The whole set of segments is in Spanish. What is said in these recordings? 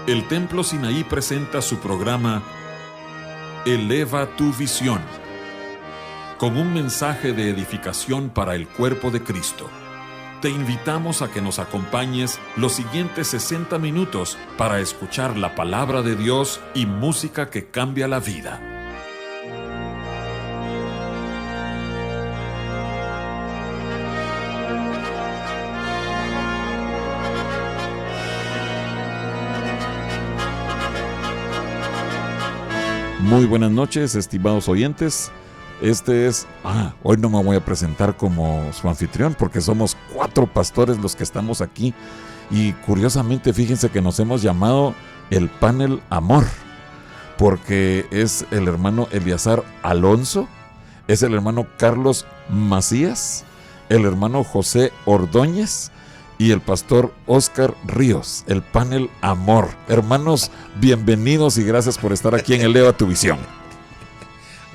El Templo Sinaí presenta su programa Eleva tu visión, con un mensaje de edificación para el cuerpo de Cristo. Te invitamos a que nos acompañes los siguientes 60 minutos para escuchar la palabra de Dios y música que cambia la vida. Muy buenas noches, estimados oyentes. Hoy no me voy a presentar como su anfitrión porque somos 4 pastores los que estamos aquí y curiosamente fíjense que nos hemos llamado el panel Amor porque es el hermano Eleazar Alonso, es el hermano Carlos Macías, el hermano José Ordóñez y el pastor Oscar Ríos, el panel Amor. Hermanos, bienvenidos y gracias por estar aquí en Eleva tu Visión.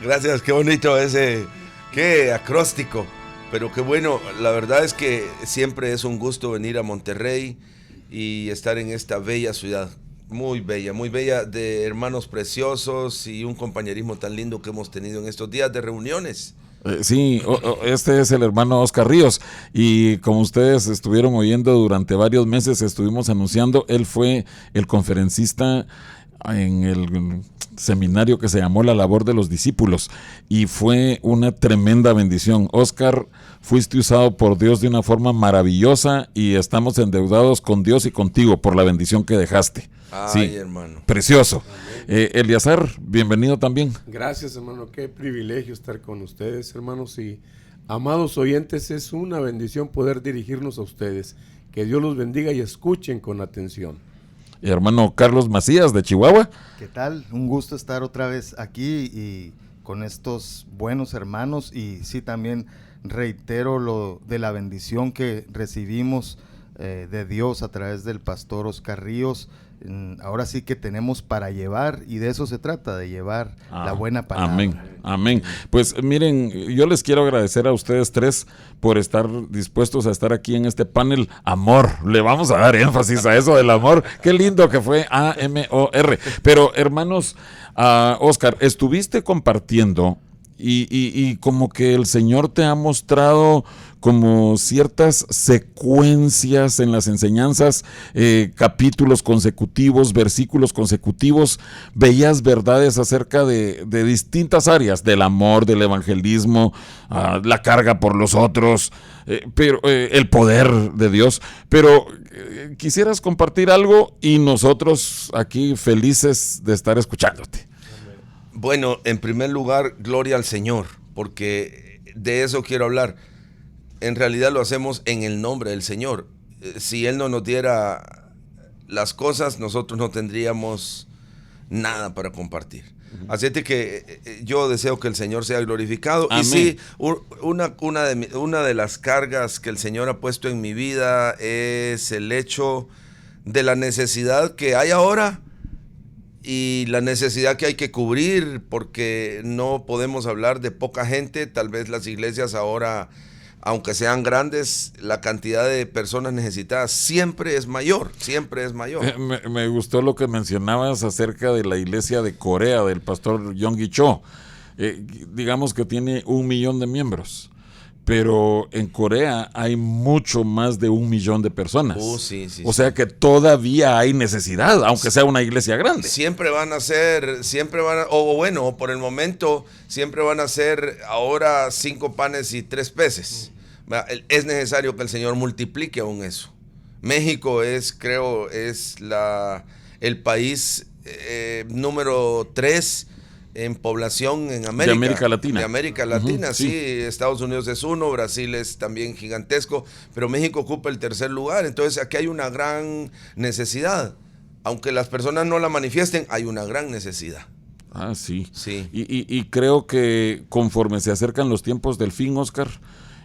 Gracias, qué bonito ese, qué acróstico, pero qué bueno. La verdad es que siempre es un gusto venir a Monterrey y estar en esta bella ciudad, muy bella, de hermanos preciosos y un compañerismo tan lindo que hemos tenido en estos días de reuniones. Sí, este es el hermano Oscar Ríos y como ustedes estuvieron oyendo durante varios meses, estuvimos anunciando, él fue el conferencista en el seminario que se llamó La Labor de los Discípulos y fue una tremenda bendición. Oscar, fuiste usado por Dios de una forma maravillosa y estamos endeudados con Dios y contigo por la bendición que dejaste. Ay, sí, hermano. Precioso. Eleazar, bienvenido también. Gracias, hermano. Qué privilegio estar con ustedes, hermanos. Y amados oyentes, es una bendición poder dirigirnos a ustedes. Que Dios los bendiga y escuchen con atención. Hermano Carlos Macías de Chihuahua. ¿Qué tal? Un gusto estar otra vez aquí y con estos buenos hermanos. Y sí, también reitero lo de la bendición que recibimos de Dios a través del pastor Oscar Ríos. Ahora sí que tenemos para llevar y de eso se trata, de llevar la buena palabra. Amén. Pues miren, yo les quiero agradecer a ustedes 3 por estar dispuestos a estar aquí en este panel Amor. Le vamos a dar énfasis a eso del amor. Qué lindo que fue AMOR. Pero hermanos, Oscar, estuviste compartiendo y como que el Señor te ha mostrado como ciertas secuencias en las enseñanzas, capítulos consecutivos, versículos consecutivos, veías verdades acerca de distintas áreas, del amor, del evangelismo, la carga por los otros, pero el poder de Dios, pero quisieras compartir algo y nosotros aquí felices de estar escuchándote. Bueno, en primer lugar, gloria al Señor, porque de eso quiero hablar. En realidad lo hacemos en el nombre del Señor. Si Él no nos diera las cosas, nosotros no tendríamos nada para compartir. Así es que yo deseo que el Señor sea glorificado. Amén. Y sí, una de las cargas que el Señor ha puesto en mi vida es el hecho de la necesidad que hay ahora y la necesidad que hay que cubrir, porque no podemos hablar de poca gente. Tal vez las iglesias ahora, aunque sean grandes, la cantidad de personas necesitadas siempre es mayor. Me gustó lo que mencionabas acerca de la iglesia de Corea, del pastor Yonggi Cho. Digamos que tiene 1 millón de miembros, pero en Corea hay mucho más de 1 millón de personas. Sí. O sea que todavía hay necesidad, aunque sea una iglesia grande. Por el momento, siempre van a ser ahora 5 panes y 3 peces. Es necesario que el Señor multiplique aún eso. México creo, el país número 3 en población en América. De América Latina. Sí. Estados Unidos es 1, Brasil es también gigantesco, pero México ocupa el 3er lugar. Entonces aquí hay una gran necesidad. Aunque las personas no la manifiesten, hay una gran necesidad. Sí. Sí. Y creo que conforme se acercan los tiempos del fin, Oscar,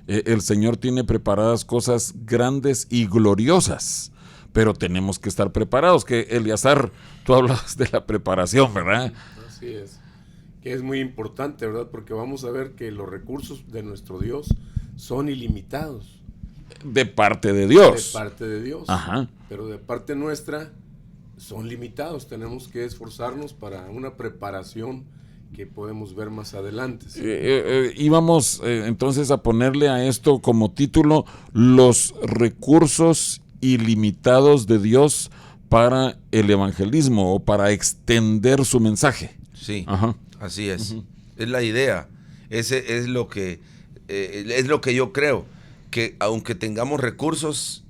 el Señor tiene preparadas cosas grandes y gloriosas, pero tenemos que estar preparados. Que Eleazar, tú hablas de la preparación, ¿verdad? Así es. Que es muy importante, ¿verdad? Porque vamos a ver que los recursos de nuestro Dios son ilimitados. De parte de Dios. De parte de Dios. Ajá. Pero de parte nuestra son limitados. Tenemos que esforzarnos para una preparación que podemos ver más adelante. ¿Sí? Íbamos entonces a ponerle a esto como título: los recursos ilimitados de Dios para el evangelismo o para extender su mensaje. Sí, Ajá. así es. Es la idea. Ese es lo que yo creo, que aunque tengamos recursos,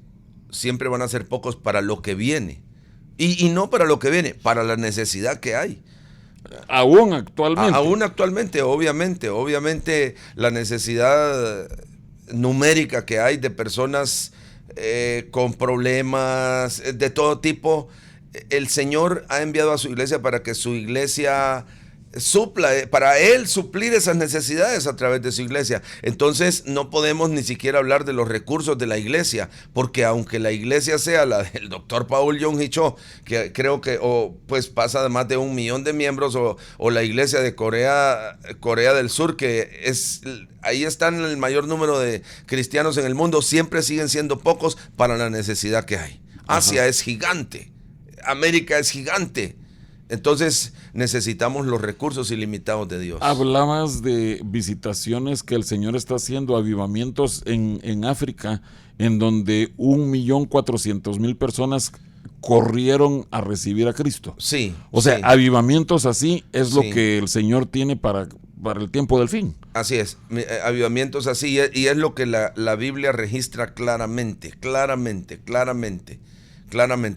siempre van a ser pocos para lo que viene. Y no para lo que viene, para la necesidad que hay. Aún actualmente. Aún actualmente, obviamente la necesidad numérica que hay de personas con problemas de todo tipo. El Señor ha enviado a su iglesia para que su iglesia supla, para Él suplir esas necesidades a través de su iglesia. Entonces no podemos ni siquiera hablar de los recursos de la iglesia, porque aunque la iglesia sea la del doctor Paul Yong-Hee Cho, que creo que pues pasa de más de 1 millón de miembros, o la iglesia de Corea del Sur, que ahí están el mayor número de cristianos en el mundo, siempre siguen siendo pocos para la necesidad que hay. Asia es gigante, América es gigante. Entonces necesitamos los recursos ilimitados de Dios. Hablabas de visitaciones que el Señor está haciendo, avivamientos en África, en donde 1.400.000 personas corrieron a recibir a Cristo. Sí. O sea, sí. Avivamientos así es lo Sí. que el Señor tiene para el tiempo del fin. Así es, avivamientos así, y es lo que la Biblia registra claramente.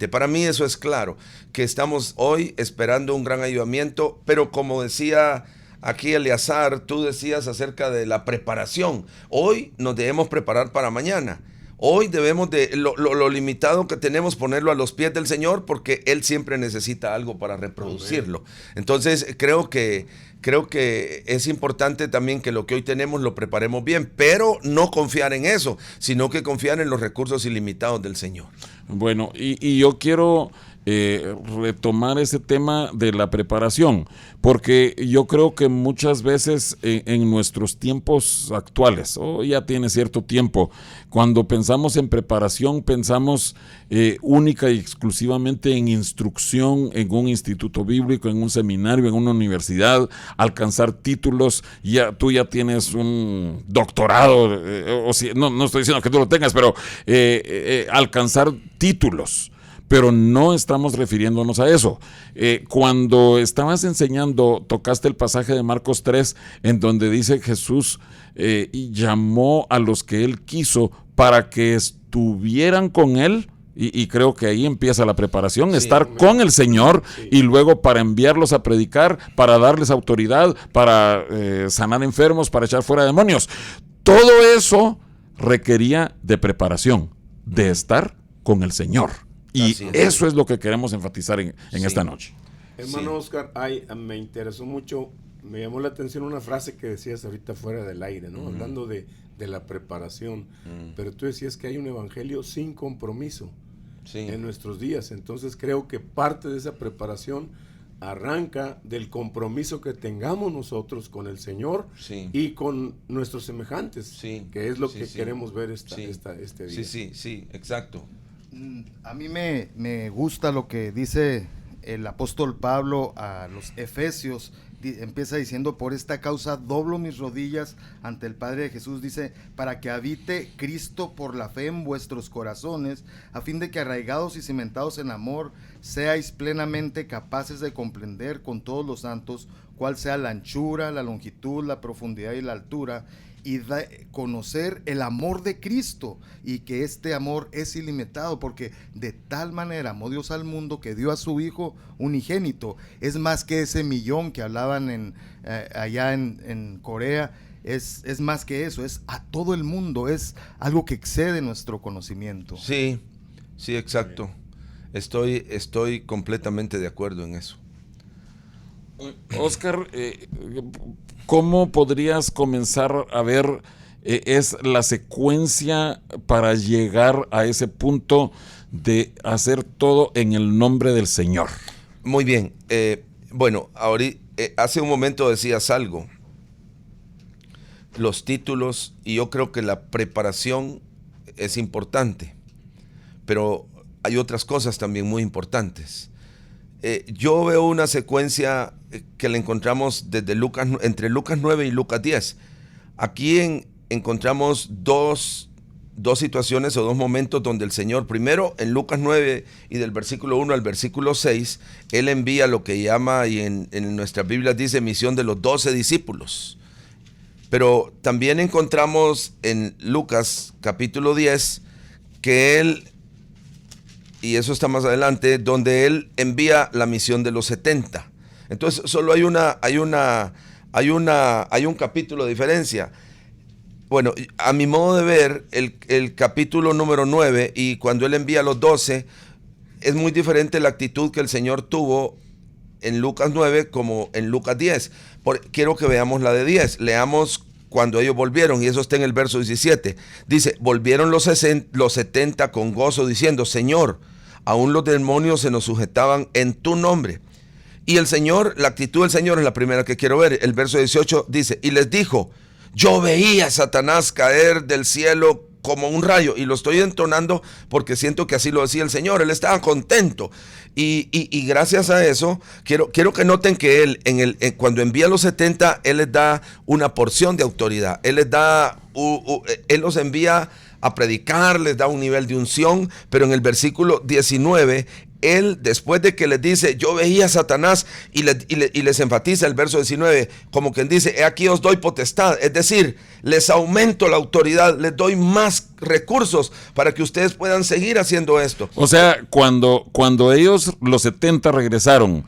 Para mí eso es claro, que estamos hoy esperando un gran avivamiento, pero como decía aquí Eleazar, tú decías acerca de la preparación. Hoy nos debemos preparar para mañana. Hoy debemos de lo limitado que tenemos ponerlo a los pies del Señor, porque Él siempre necesita algo para reproducirlo. Entonces creo que es importante también que lo que hoy tenemos lo preparemos bien, pero no confiar en eso, sino que confiar en los recursos ilimitados del Señor. Bueno, y yo quiero retomar ese tema de la preparación, porque yo creo que muchas veces en nuestros tiempos actuales, ya tiene cierto tiempo, cuando pensamos en preparación, pensamos única y exclusivamente en instrucción en un instituto bíblico, en un seminario, en una universidad, alcanzar títulos. Tú ya tienes un doctorado, no estoy diciendo que tú lo tengas, pero alcanzar títulos. Pero no estamos refiriéndonos a eso. Cuando estabas enseñando, tocaste el pasaje de Marcos 3, en donde dice Jesús llamó a los que Él quiso para que estuvieran con Él, y creo que ahí empieza la preparación, estar con el Señor, y luego para enviarlos a predicar, para darles autoridad, para sanar enfermos, para echar fuera demonios. Todo eso requería de preparación, de estar con el Señor. Y eso es lo que queremos enfatizar en esta noche. Hermano Oscar, me interesó mucho, me llamó la atención una frase que decías ahorita fuera del aire, ¿no? Hablando de la preparación. Pero tú decías que hay un evangelio sin compromiso en nuestros días. Entonces creo que parte de esa preparación arranca del compromiso que tengamos nosotros con el Señor y con nuestros semejantes, que es lo que queremos ver este día. Sí, exacto. A mí me gusta lo que dice el apóstol Pablo a los Efesios. Empieza diciendo: por esta causa doblo mis rodillas ante el Padre de Jesús, dice, para que habite Cristo por la fe en vuestros corazones, a fin de que arraigados y cimentados en amor, seáis plenamente capaces de comprender con todos los santos cuál sea la anchura, la longitud, la profundidad y la altura, y conocer el amor de Cristo, y que este amor es ilimitado, porque de tal manera amó Dios al mundo que dio a su Hijo unigénito. Es más que ese millón que hablaban allá en Corea, es más que eso, es a todo el mundo, es algo que excede nuestro conocimiento. Sí, exacto. Estoy completamente de acuerdo en eso. Oscar, ¿cómo podrías comenzar a ver es la secuencia para llegar a ese punto de hacer todo en el nombre del Señor? Muy bien. Bueno, ahorita, hace un momento decías algo. Los títulos, y yo creo que la preparación es importante, pero hay otras cosas también muy importantes. yo veo una secuencia que la encontramos desde entre Lucas 9 y Lucas 10. Aquí encontramos dos situaciones o dos momentos donde el Señor, primero en Lucas 9 y del versículo 1 al versículo 6, Él envía lo que llama, y en nuestra Biblia dice, misión de los 12 discípulos. Pero también encontramos en Lucas capítulo 10 que Él, y eso está más adelante, donde Él envía la misión de los 70. Entonces solo hay un capítulo de diferencia. Bueno, a mi modo de ver, el capítulo número 9 y cuando Él envía a los 12, es muy diferente la actitud que el Señor tuvo en Lucas 9 como en Lucas 10. Quiero que veamos la de 10. Leamos cuando ellos volvieron, y eso está en el verso 17. Dice, volvieron los 70 con gozo, diciendo, Señor, aún los demonios se nos sujetaban en tu nombre. Y el Señor, la actitud del Señor es la primera que quiero ver. El verso 18 dice, y les dijo, yo veía a Satanás caer del cielo como un rayo, y lo estoy entonando porque siento que así lo decía el Señor. Él estaba contento, y gracias a eso quiero que noten que Él cuando envía a los 70, Él les da una porción de autoridad. Él les da Él los envía a predicar, les da un nivel de unción, pero en el versículo 19 Él, después de que les dice, yo veía a Satanás, y les enfatiza el verso 19, como quien dice, he aquí os doy potestad, es decir, les aumento la autoridad, les doy más recursos para que ustedes puedan seguir haciendo esto. O sea, cuando ellos, los 70, regresaron,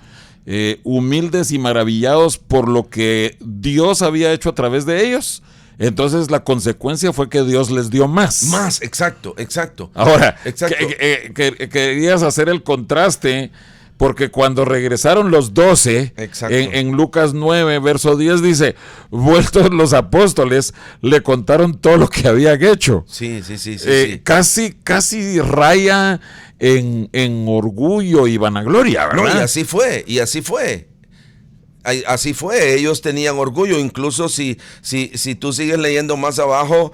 humildes y maravillados por lo que Dios había hecho a través de ellos, entonces la consecuencia fue que Dios les dio más. Más, exacto. Ahora, Exacto. querías hacer el contraste, porque cuando regresaron los 12, en Lucas 9, verso 10 dice, vueltos los apóstoles, le contaron todo lo que habían hecho. Sí. Casi raya en orgullo y vanagloria, ¿verdad? No, y así fue. Así fue, ellos tenían orgullo. Incluso si tú sigues leyendo más abajo,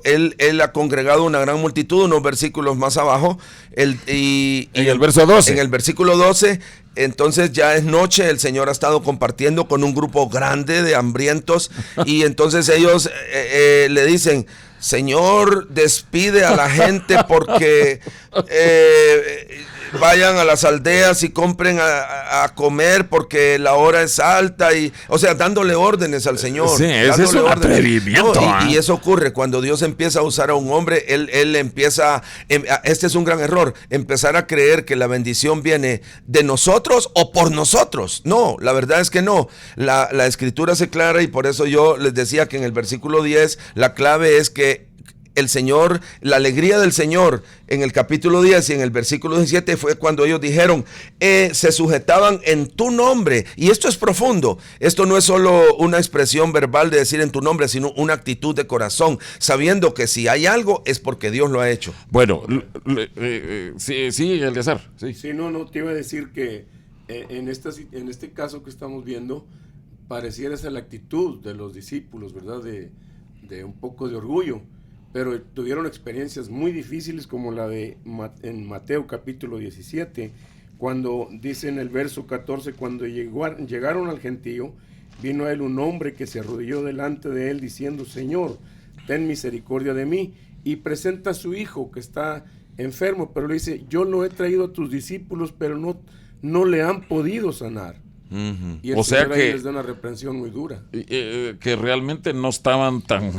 él ha congregado una gran multitud, unos versículos más abajo, en el verso 12. En el versículo 12, entonces ya es noche, el Señor ha estado compartiendo con un grupo grande de hambrientos, y entonces ellos le dicen, Señor, despide a la gente porque vayan a las aldeas y compren a comer porque la hora es alta, o sea, dándole órdenes al Señor. Sí, ese es un atrevimiento. Y eso ocurre cuando Dios empieza a usar a un hombre. Él empieza, este es un gran error, empezar a creer que la bendición viene de nosotros o por nosotros. No, la verdad es que no. La escritura se aclara, y por eso yo les decía que en el versículo 10 la clave es que el Señor, la alegría del Señor en el capítulo 10 y en el versículo 17 fue cuando ellos dijeron, se sujetaban en tu nombre. Y esto es profundo. Esto no es solo una expresión verbal de decir en tu nombre, sino una actitud de corazón, sabiendo que si hay algo es porque Dios lo ha hecho. Bueno, sí, Eleazar. Sí, no, te iba a decir que en este caso que estamos viendo, pareciera ser la actitud de los discípulos, ¿verdad? De un poco de orgullo. Pero tuvieron experiencias muy difíciles, como la en Mateo capítulo 17, cuando dice en el verso 14, cuando llegaron al gentío, vino a él un hombre que se arrodilló delante de él diciendo, Señor, ten misericordia de mí, y presenta a su hijo que está enfermo, pero le dice, yo lo he traído a tus discípulos, pero no le han podido sanar. Y el Señor ahí les da una reprensión muy dura. Que realmente no estaban tan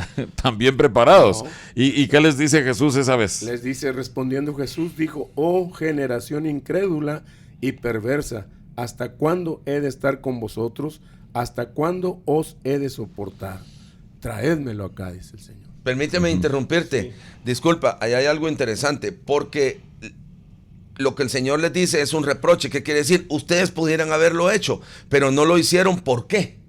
bien preparados. No. ¿Y qué les dice Jesús esa vez? Les dice, respondiendo Jesús, dijo, oh generación incrédula y perversa, ¿hasta cuándo he de estar con vosotros? ¿Hasta cuándo os he de soportar? Traédmelo acá, dice el Señor. Permíteme interrumpirte. Sí. Disculpa, ahí hay algo interesante, porque lo que el Señor les dice es un reproche. ¿Qué quiere decir? Ustedes pudieran haberlo hecho, pero no lo hicieron. ¿Por qué?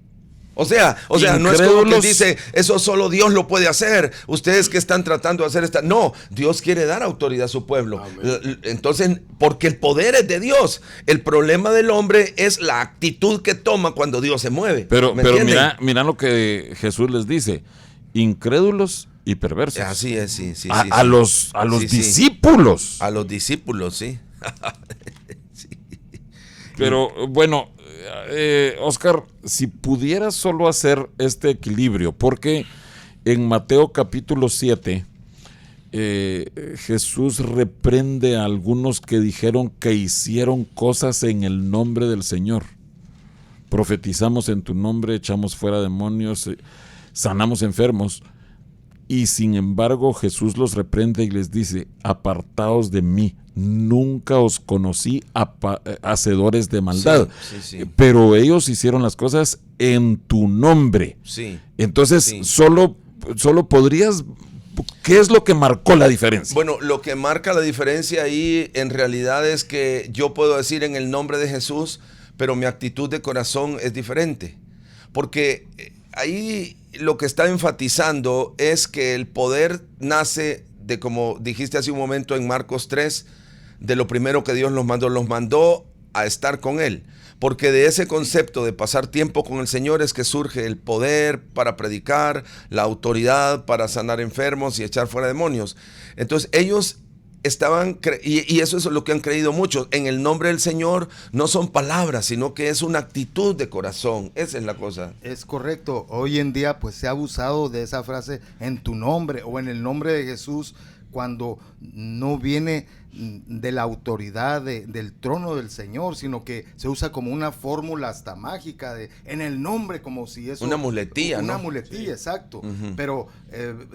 O sea, no es como que dice, eso solo Dios lo puede hacer. Ustedes que están tratando de hacer esta... No, Dios quiere dar autoridad a su pueblo. Amén. Entonces, porque el poder es de Dios. El problema del hombre es la actitud que toma cuando Dios se mueve. Pero mira lo que Jesús les dice. Incrédulos y perversos. Así es, sí. A los discípulos. A los discípulos, sí. Sí. Pero bueno, Oscar, si pudieras solo hacer este equilibrio, porque en Mateo capítulo 7, Jesús reprende a algunos que dijeron que hicieron cosas en el nombre del Señor. Profetizamos en tu nombre, echamos fuera demonios, sanamos enfermos. Y sin embargo Jesús los reprende y les dice: apartaos de mí, nunca os conocí, hacedores de maldad. Sí. Pero ellos hicieron las cosas en tu nombre. Sí. Entonces, solo podrías... ¿Qué es lo que marcó la diferencia? Bueno, lo que marca la diferencia ahí en realidad es que yo puedo decir en el nombre de Jesús, pero mi actitud de corazón es diferente. Porque ahí lo que está enfatizando es que el poder nace de, como dijiste hace un momento en Marcos 3, de lo primero que Dios los mandó a estar con Él. Porque de ese concepto de pasar tiempo con el Señor es que surge el poder para predicar, la autoridad para sanar enfermos y echar fuera demonios. Entonces ellos estaban, y eso es lo que han creído muchos, en el nombre del Señor no son palabras, sino que es una actitud de corazón. Esa es la cosa. Es correcto. Hoy en día pues se ha abusado de esa frase en tu nombre o en el nombre de Jesús, cuando no viene de la autoridad del trono del Señor, sino que se usa como una fórmula hasta mágica en el nombre, como si eso... Una muletilla, Una ¿no? muletilla, sí. Exacto. Uh-huh. Pero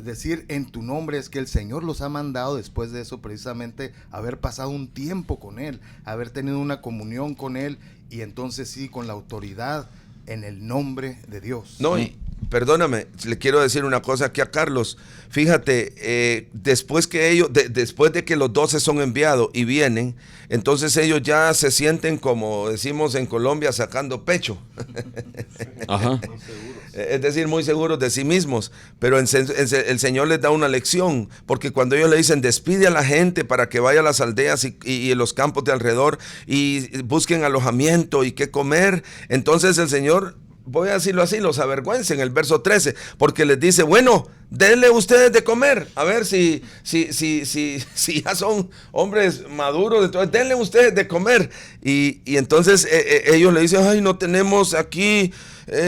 decir en tu nombre es que el Señor los ha mandado después de eso, precisamente haber pasado un tiempo con Él, haber tenido una comunión con Él, y entonces sí, con la autoridad en el nombre de Dios. No, y perdóname, le quiero decir una cosa aquí a Carlos. Fíjate, después de que los 12 son enviados y vienen, entonces ellos ya se sienten, como decimos en Colombia, sacando pecho. Ajá. Es decir, muy seguros de sí mismos. Pero el Señor les da una lección, porque cuando ellos le dicen: despide a la gente para que vaya a las aldeas y los campos de alrededor y busquen alojamiento y qué comer, entonces el Señor, voy a decirlo así, los avergüenza en el verso 13, porque les dice: bueno, denle ustedes de comer, a ver si ya son hombres maduros, entonces denle ustedes de comer. Y entonces ellos le dicen: ay, no tenemos aquí,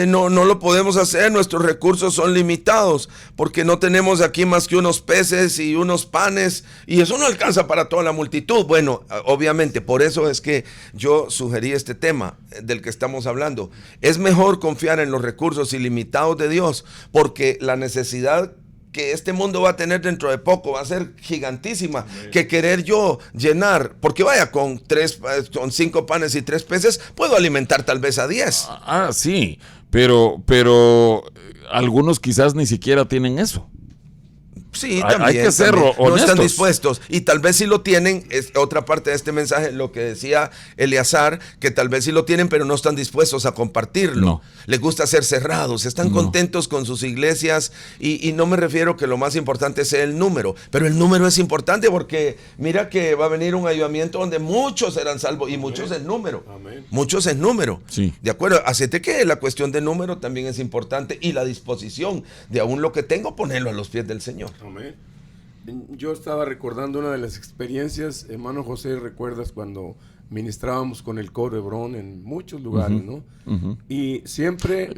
no lo podemos hacer, nuestros recursos son limitados, porque no tenemos aquí más que unos peces y unos panes, y eso no alcanza para toda la multitud. Bueno, obviamente, por eso es que yo sugerí este tema del que estamos hablando. Es mejor confiar en los recursos ilimitados de Dios, porque la necesidad que este mundo va a tener dentro de poco va a ser gigantísima, que querer yo llenar, porque vaya, con 5 panes y 3 peces puedo alimentar tal vez a 10. Sí, pero algunos quizás ni siquiera tienen eso. Sí, también. Hay que ser honestos. No están dispuestos. Y tal vez sí lo tienen, es otra parte de este mensaje, lo que decía Eleazar, que tal vez sí lo tienen, pero no están dispuestos a compartirlo. No. Les gusta ser cerrados, están contentos con sus iglesias, y no me refiero que lo más importante sea el número, pero el número es importante, porque mira que va a venir un avivamiento donde muchos serán salvos, y muchos es número. Amén. Muchos es número. Sí. De acuerdo, así que la cuestión de número también es importante, y la disposición de aún lo que tengo, ponerlo a los pies del Señor. Amén. Yo estaba recordando una de las experiencias, hermano José, recuerdas cuando ministrábamos con el coro Hebrón en muchos lugares, ¿no? Uh-huh. Y siempre...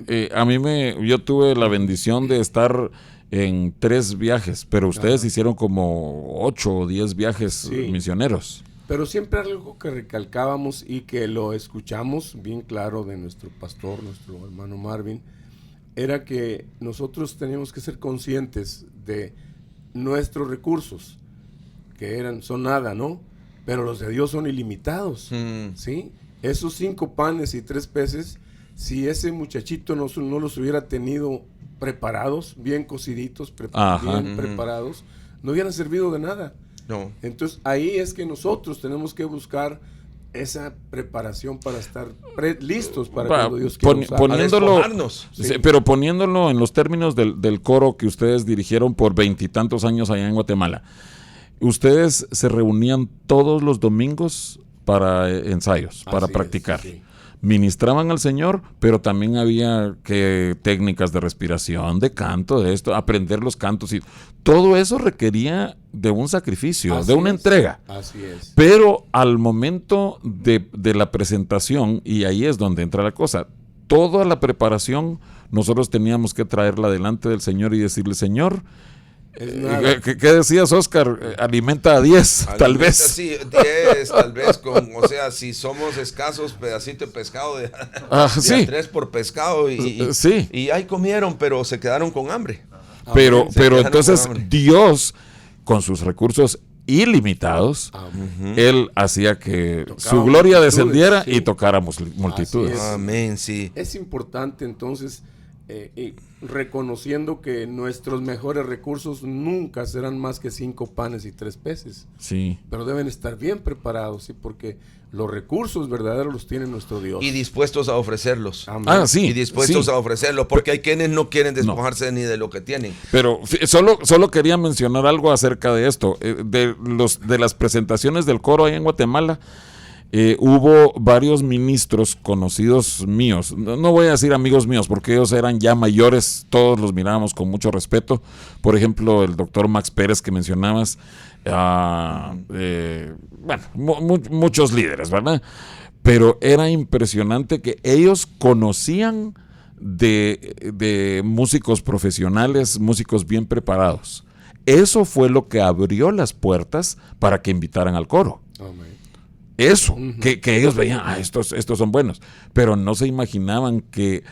yo tuve la bendición de estar en 3 viajes, pero ustedes hicieron como 8 o 10 viajes misioneros. Pero siempre algo que recalcábamos y que lo escuchamos bien claro de nuestro pastor, nuestro hermano Marvin, era que nosotros teníamos que ser conscientes de nuestros recursos, que son nada, ¿no? Pero los de Dios son ilimitados, ¿sí? Esos 5 panes y 3 peces, si ese muchachito no los hubiera tenido preparados, bien cociditos, bien preparados, no hubieran servido de nada. No. Entonces ahí es que nosotros tenemos que buscar esa preparación para estar listos para cuando Dios quiera poniéndolo, pero poniéndolo en los términos del coro que ustedes dirigieron por 20 y tantos años allá en Guatemala. Ustedes se reunían todos los domingos para ensayos, para practicar. ministraban al Señor, pero también había que técnicas de respiración, de canto, de esto, aprender los cantos, y todo eso requería de un sacrificio, Así de una es. entrega. Así es. Pero al momento de la presentación, y ahí es donde entra la cosa, toda la preparación nosotros teníamos que traerla delante del Señor y decirle: Señor, ¿qué decías, Oscar? Alimenta a 10, tal vez. Sí, 10, tal vez, o sea, si somos escasos, pedacito de pescado de Sí. a 3 por pescado, Sí. y ahí comieron, pero se quedaron con hambre. Pero quedaron entonces con hambre. Dios, con sus recursos ilimitados, Él hacía que Tocaba su gloria multitudes, descendiera sí. y tocara multitudes. Así es. Amén, sí. Es importante entonces reconociendo que nuestros mejores recursos nunca serán más que 5 panes y 3 peces, Sí. pero deben estar bien preparados, ¿sí? Porque los recursos verdaderos los tiene nuestro Dios. Y dispuestos a ofrecerlos. Amén. Sí. Y dispuestos sí. a ofrecerlos, porque hay quienes no quieren despojarse ni de lo que tienen. Pero solo quería mencionar algo acerca de esto. De las presentaciones del coro ahí en Guatemala, hubo varios ministros conocidos míos. No voy a decir amigos míos, porque ellos eran ya mayores, todos los mirábamos con mucho respeto. Por ejemplo, el doctor Max Pérez que mencionabas. Muchos líderes, ¿verdad? Pero era impresionante que ellos conocían de músicos profesionales, músicos bien preparados. Eso fue lo que abrió las puertas para que invitaran al coro. Amén. Eso, que ellos veían, estos son buenos, pero no se imaginaban que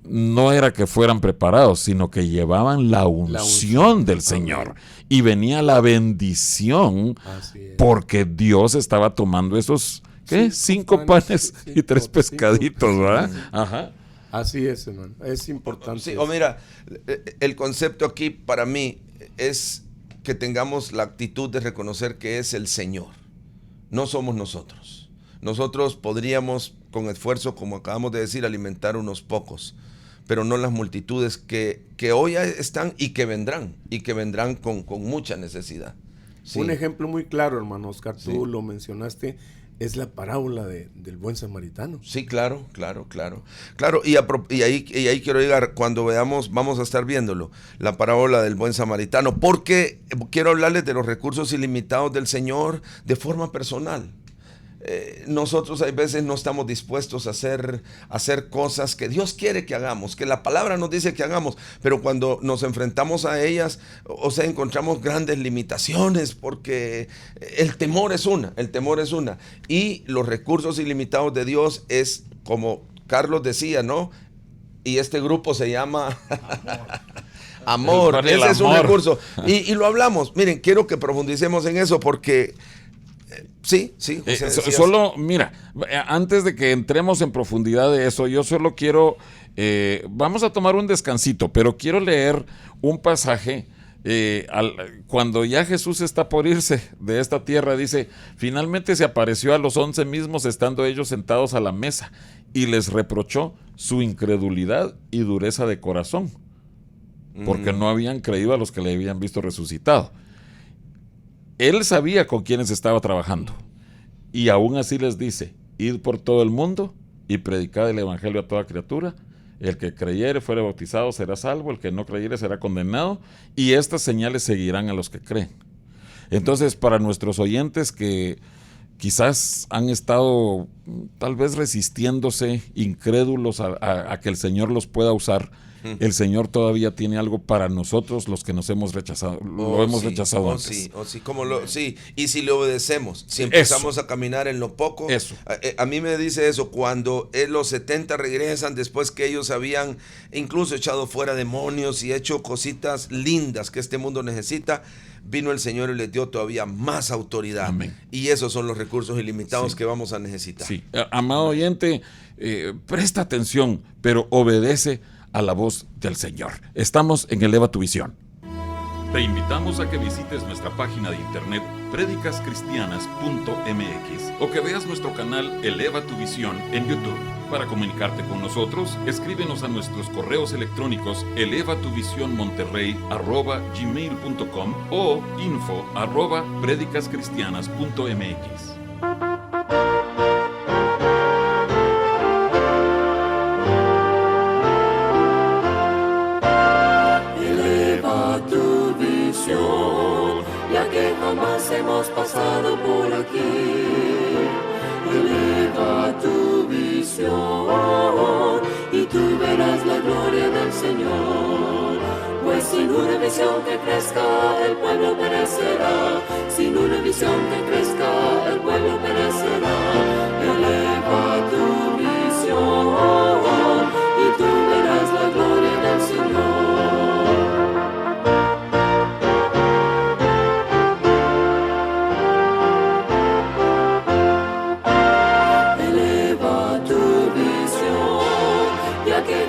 no era que fueran preparados, sino que llevaban la unción del Señor. Y venía la bendición, Así es. porque Dios estaba tomando esos, ¿qué? 5 panes y 3 pescaditos, ¿verdad? Ajá. Así es, hermano. Es importante. Sí, mira, el concepto aquí para mí es que tengamos la actitud de reconocer que es el Señor. No somos nosotros. Nosotros podríamos, con esfuerzo, como acabamos de decir, alimentar unos pocos, pero no las multitudes que hoy están y que vendrán con mucha necesidad. Sí. Un ejemplo muy claro, hermano Oscar, tú Sí. lo mencionaste, es la parábola del buen samaritano. Sí, claro. Y ahí quiero llegar, cuando veamos, vamos a estar viéndolo, la parábola del buen samaritano, porque quiero hablarles de los recursos ilimitados del Señor de forma personal. Nosotros hay veces no estamos dispuestos a hacer cosas que Dios quiere que hagamos, que la palabra nos dice que hagamos, pero cuando nos enfrentamos a ellas, o sea, encontramos grandes limitaciones, porque el temor es una, y los recursos ilimitados de Dios es, como Carlos decía, ¿no? Y este grupo se llama Amor. Ese es un recurso, y lo hablamos. Miren, quiero que profundicemos en eso, porque sí. Solo, mira, antes de que entremos en profundidad de eso, yo solo quiero, vamos a tomar un descansito, pero quiero leer un pasaje. Cuando ya Jesús está por irse de esta tierra, dice: finalmente se apareció a los 11 mismos, estando ellos sentados a la mesa, y les reprochó su incredulidad y dureza de corazón, porque no habían creído a los que le habían visto resucitado. Él sabía con quiénes estaba trabajando, y aún así les dice: id por todo el mundo y predicad el evangelio a toda criatura. El que creyere fuere bautizado será salvo, el que no creyere será condenado, y estas señales seguirán a los que creen. Entonces, para nuestros oyentes que quizás han estado tal vez resistiéndose, incrédulos a que el Señor los pueda usar, el Señor todavía tiene algo para nosotros, los que nos hemos rechazado, hemos rechazado antes. Y si le obedecemos, si empezamos a caminar en lo poco, eso. A mí me dice eso, cuando los 70 regresan después que ellos habían incluso echado fuera demonios y hecho cositas lindas que este mundo necesita, vino el Señor y les dio todavía más autoridad. Amén. Y esos son los recursos ilimitados que vamos a necesitar. Sí. Amado oyente, presta atención, pero obedece a la voz del Señor. Estamos en Eleva tu Visión. Te invitamos a que visites nuestra página de internet predicascristianas.mx o que veas nuestro canal Eleva tu Visión en YouTube. Para comunicarte con nosotros, escríbenos a nuestros correos electrónicos elevatuvisionmonterrey@gmail.com o info@predicascristianas.mx. visión, ya que jamás hemos pasado por aquí. Eleva tu visión y tú verás la gloria del Señor. Pues sin una visión que crezca, el pueblo perecerá. Sin una visión que crezca, el pueblo perecerá. Eleva tu visión y tú verás la gloria del Señor.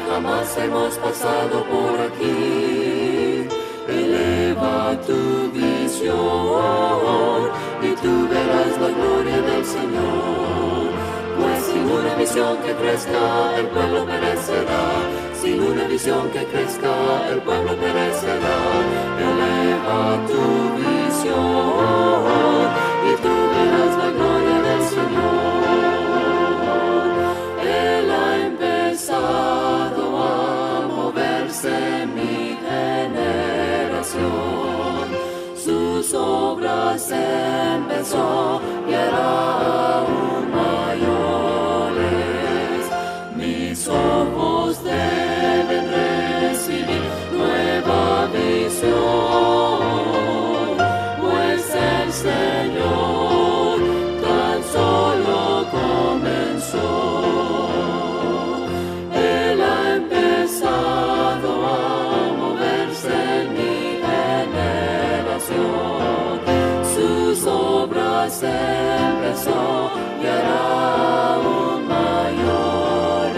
Jamás hemos pasado por aquí. Eleva tu visión y tú verás la gloria del Señor. Pues sin una visión que crezca, el pueblo perecerá. Sin una visión que crezca, el pueblo perecerá. Eleva tu visión y tú verás la gloria del Señor. Él ha empezado a moverse en mi generación. Sus obras empezó y hará aún mayores. Mis ojos deben recibir nueva visión, pues el Señor tan solo comenzó. Sus obras empezó y hará aún mayores.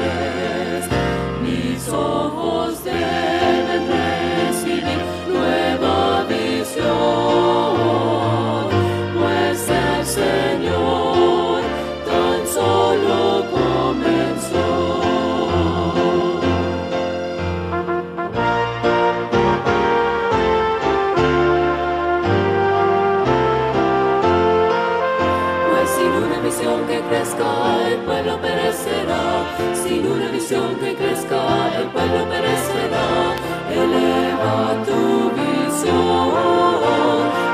Mis ojos deben recibir nueva visión, pues el Señor tan solo comenzó. Que crezca, el pueblo perecerá. Sin una visión que crezca, el pueblo perecerá. Eleva tu visión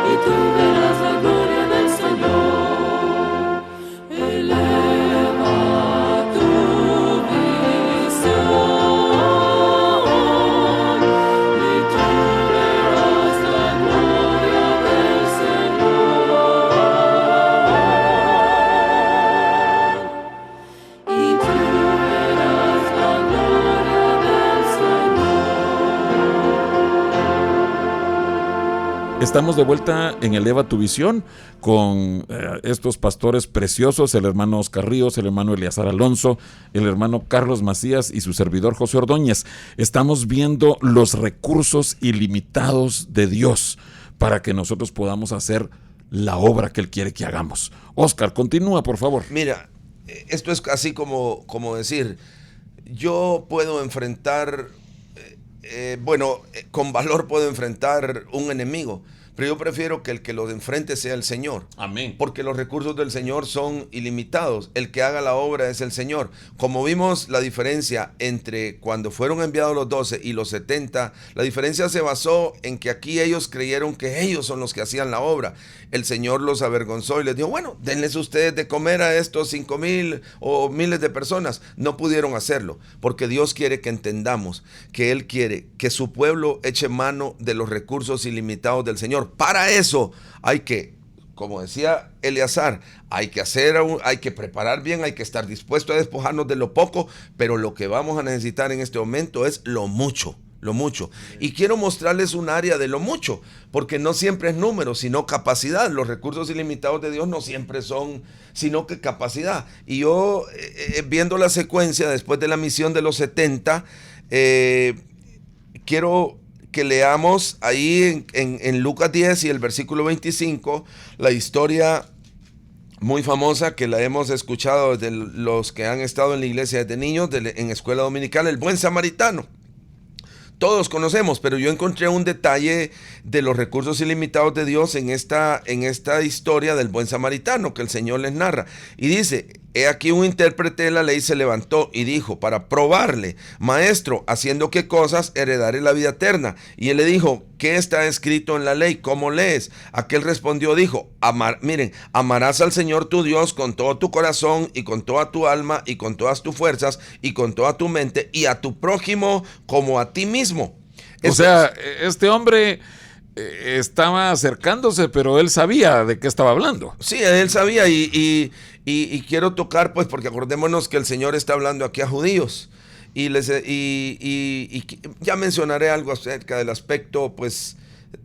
y tú verás la gloria del Señor. Eleva tu visión y tú verás la gloria del Señor. Estamos de vuelta en Eleva tu Visión con estos pastores preciosos, el hermano Oscar Ríos, el hermano Eleazar Alonso, el hermano Carlos Macías y su servidor José Ordóñez. Estamos viendo los recursos ilimitados de Dios para que nosotros podamos hacer la obra que Él quiere que hagamos. Oscar, continúa, por favor. Mira, esto es así como decir, yo puedo enfrentar... con valor puedo enfrentar un enemigo, pero yo prefiero que el que lo enfrente sea el Señor. Amén. Porque los recursos del Señor son ilimitados. El que haga la obra es el Señor. Como vimos la diferencia entre cuando fueron enviados los 12 y los 70, la diferencia se basó en que aquí ellos creyeron que ellos son los que hacían la obra. El Señor los avergonzó y les dijo, bueno, denles ustedes de comer a estos 5,000 o miles de personas. No pudieron hacerlo, porque Dios quiere que entendamos que Él quiere que su pueblo eche mano de los recursos ilimitados del Señor. Para eso hay que, como decía Eleazar, hay que preparar bien, hay que estar dispuesto a despojarnos de lo poco, pero lo que vamos a necesitar en este momento es lo mucho. Y quiero mostrarles un área de lo mucho, porque no siempre es número, sino capacidad. Los recursos ilimitados de Dios no siempre son, sino que capacidad. Y yo, viendo la secuencia después de la misión de los 70, quiero que leamos ahí en Lucas 10 y el versículo 25, la historia muy famosa que la hemos escuchado desde los que han estado en la iglesia desde niños, en escuela dominical, el buen samaritano. Todos conocemos, pero yo encontré un detalle de los recursos ilimitados de Dios en esta historia del buen samaritano que el Señor les narra. Y dice, He aquí un intérprete de la ley se levantó y dijo, para probarle: Maestro, ¿haciendo qué cosas heredaré la vida eterna? Y él le dijo, ¿qué está escrito en la ley? ¿Cómo lees? Aquel respondió, dijo, amarás al Señor tu Dios con todo tu corazón y con toda tu alma y con todas tus fuerzas y con toda tu mente, y a tu prójimo como a ti mismo. O sea, este hombre estaba acercándose, pero él sabía de qué estaba hablando. Sí, él sabía y quiero tocar, pues, porque acordémonos que el Señor está hablando aquí a judíos. Y ya mencionaré algo acerca del aspecto, pues,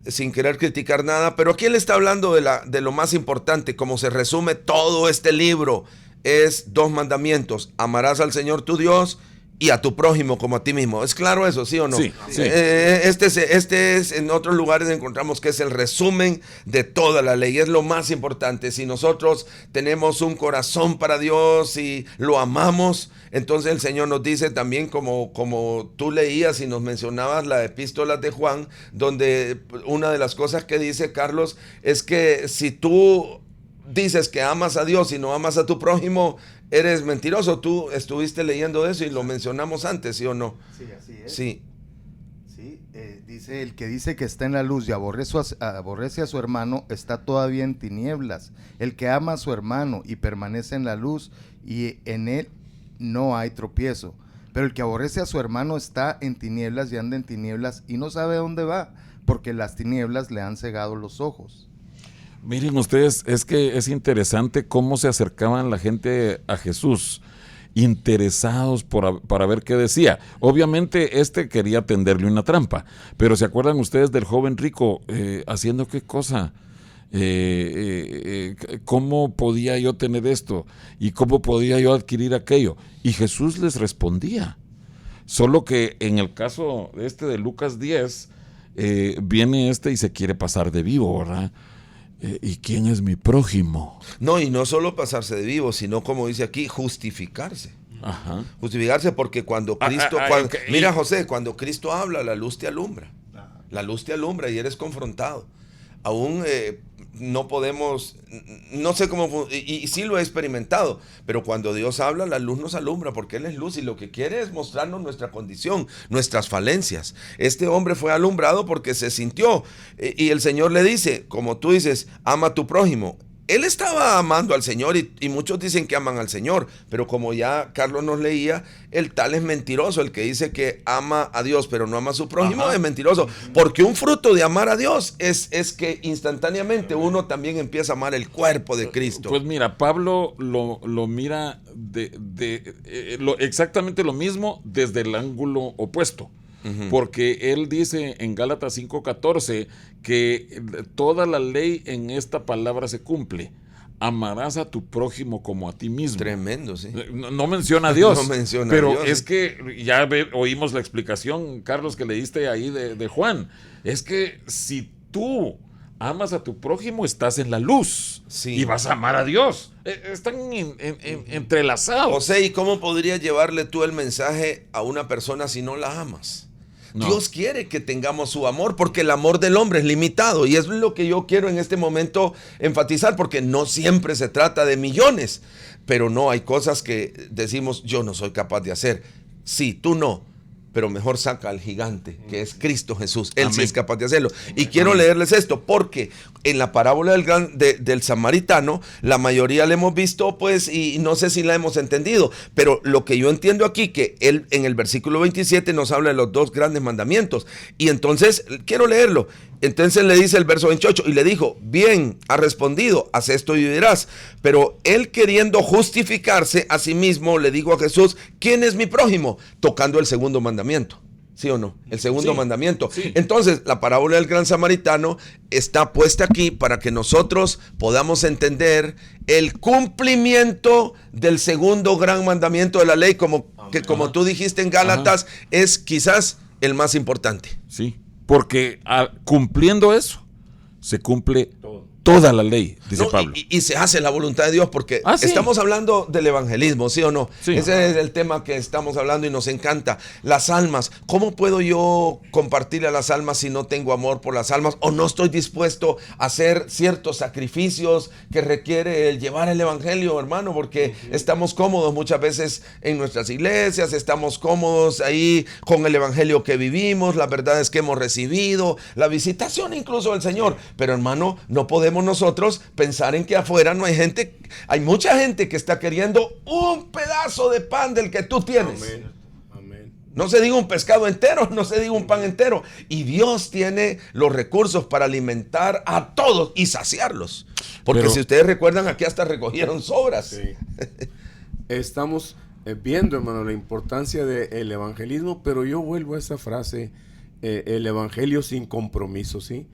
sin querer criticar nada, pero aquí él está hablando de lo más importante, como se resume todo este libro, es 2 mandamientos: amarás al Señor tu Dios y a tu prójimo como a ti mismo. ¿Es claro eso, sí o no? Sí, sí. Este es, en otros lugares encontramos que es el resumen de toda la ley, es lo más importante. Si nosotros tenemos un corazón para Dios y lo amamos, entonces el Señor nos dice también, como tú leías y nos mencionabas la epístola de Juan, donde una de las cosas que dice Carlos es que si tú dices que amas a Dios y no amas a tu prójimo, eres mentiroso. Tú estuviste leyendo eso y lo mencionamos antes, ¿sí o no? Sí, así es. Sí. Sí, dice, el que dice que está en la luz y aborrece a su hermano está todavía en tinieblas. El que ama a su hermano y permanece en la luz, y en él no hay tropiezo. Pero el que aborrece a su hermano está en tinieblas y anda en tinieblas y no sabe dónde va, porque las tinieblas le han cegado los ojos. Miren ustedes, es que es interesante cómo se acercaban la gente a Jesús, interesados para ver qué decía. Obviamente quería tenderle una trampa, pero ¿se acuerdan ustedes del joven rico haciendo qué cosa? ¿Cómo podía yo tener esto? ¿Y cómo podía yo adquirir aquello? Y Jesús les respondía. Solo que en el caso de Lucas 10, viene y se quiere pasar de vivo, ¿verdad? ¿Y quién es mi prójimo? No, y no solo pasarse de vivo, sino, como dice aquí, justificarse. Ajá. Justificarse, porque cuando Cristo, mira, José, cuando Cristo habla, la luz te alumbra. La luz te alumbra y eres confrontado. Aún no podemos, no sé cómo, y sí lo he experimentado, pero cuando Dios habla, la luz nos alumbra, porque Él es luz y lo que quiere es mostrarnos nuestra condición, nuestras falencias. Este hombre fue alumbrado porque se sintió, y el Señor le dice, como tú dices, ama a tu prójimo. Él estaba amando al Señor y muchos dicen que aman al Señor, pero como ya Carlos nos leía, el tal es mentiroso, el que dice que ama a Dios pero no ama a su prójimo. Ajá. Es mentiroso, porque un fruto de amar a Dios es que instantáneamente uno también empieza a amar el cuerpo de Cristo. Pues mira, Pablo lo mira exactamente lo mismo desde el ángulo opuesto. Porque él dice en Gálatas 5:14 que toda la ley en esta palabra se cumple: amarás a tu prójimo como a ti mismo. Tremendo, sí. No menciona a Dios, no menciona pero a Dios, es sí. Que ya oímos la explicación, Carlos, que leíste ahí de Juan. Es que si tú amas a tu prójimo, estás en la luz, sí, y vas a amar a Dios. Están entrelazados. José, ¿y cómo podrías llevarle tú el mensaje a una persona si no la amas? No. Dios quiere que tengamos su amor, porque el amor del hombre es limitado, y es lo que yo quiero en este momento enfatizar, porque no siempre se trata de millones, pero no, hay cosas que decimos, yo no soy capaz de hacer. Sí, tú no, pero mejor saca al gigante, que es Cristo Jesús. Él Amén. Sí es capaz de hacerlo. Y quiero leerles esto, porque en la parábola del samaritano, la mayoría la hemos visto, pues, y no sé si la hemos entendido, pero lo que yo entiendo aquí, que él en el versículo 27 nos habla de los 2 grandes mandamientos. Y entonces, quiero leerlo. Entonces le dice el verso 28, y le dijo, bien, ha respondido, haz esto y vivirás. Pero él, queriendo justificarse a sí mismo, le dijo a Jesús, ¿quién es mi prójimo? Tocando el segundo mandamiento. ¿Sí o no? El segundo mandamiento. Sí. Entonces, la parábola del gran samaritano está puesta aquí para que nosotros podamos entender el cumplimiento del segundo gran mandamiento de la ley, como tú dijiste en Gálatas, es quizás el más importante. Sí. Porque cumpliendo eso, se cumple toda la ley, dice No, Pablo. y se hace la voluntad de Dios porque Sí. estamos hablando del evangelismo, ¿sí o no? Sí. Ese es el tema que estamos hablando y nos encanta. Las almas. ¿Cómo puedo yo compartir a las almas si no tengo amor por las almas o no estoy dispuesto a hacer ciertos sacrificios que requiere el llevar el evangelio, hermano? Porque estamos cómodos muchas veces en nuestras iglesias, estamos cómodos ahí con el evangelio que vivimos, las verdades que hemos recibido, la visitación incluso del Señor. Pero hermano, no podemos nosotros pensar en que afuera no hay gente, hay mucha gente que está queriendo un pedazo de pan del que tú tienes. Amén. Amén. No se diga un pescado entero, no se diga un pan entero. Y Dios tiene los recursos para alimentar a todos y saciarlos. Porque Pero- si ustedes recuerdan, aquí hasta recogieron sobras. Sí. Estamos viendo, hermano, la importancia del evangelismo, pero yo vuelvo a esa frase, el evangelio sin compromiso, ¿sí?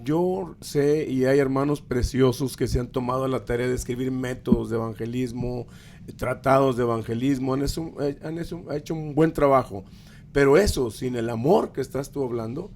Yo sé y hay hermanos preciosos que se han tomado la tarea de escribir métodos de evangelismo, tratados de evangelismo, han hecho un buen trabajo. Pero eso, sin el amor que estás tú hablando,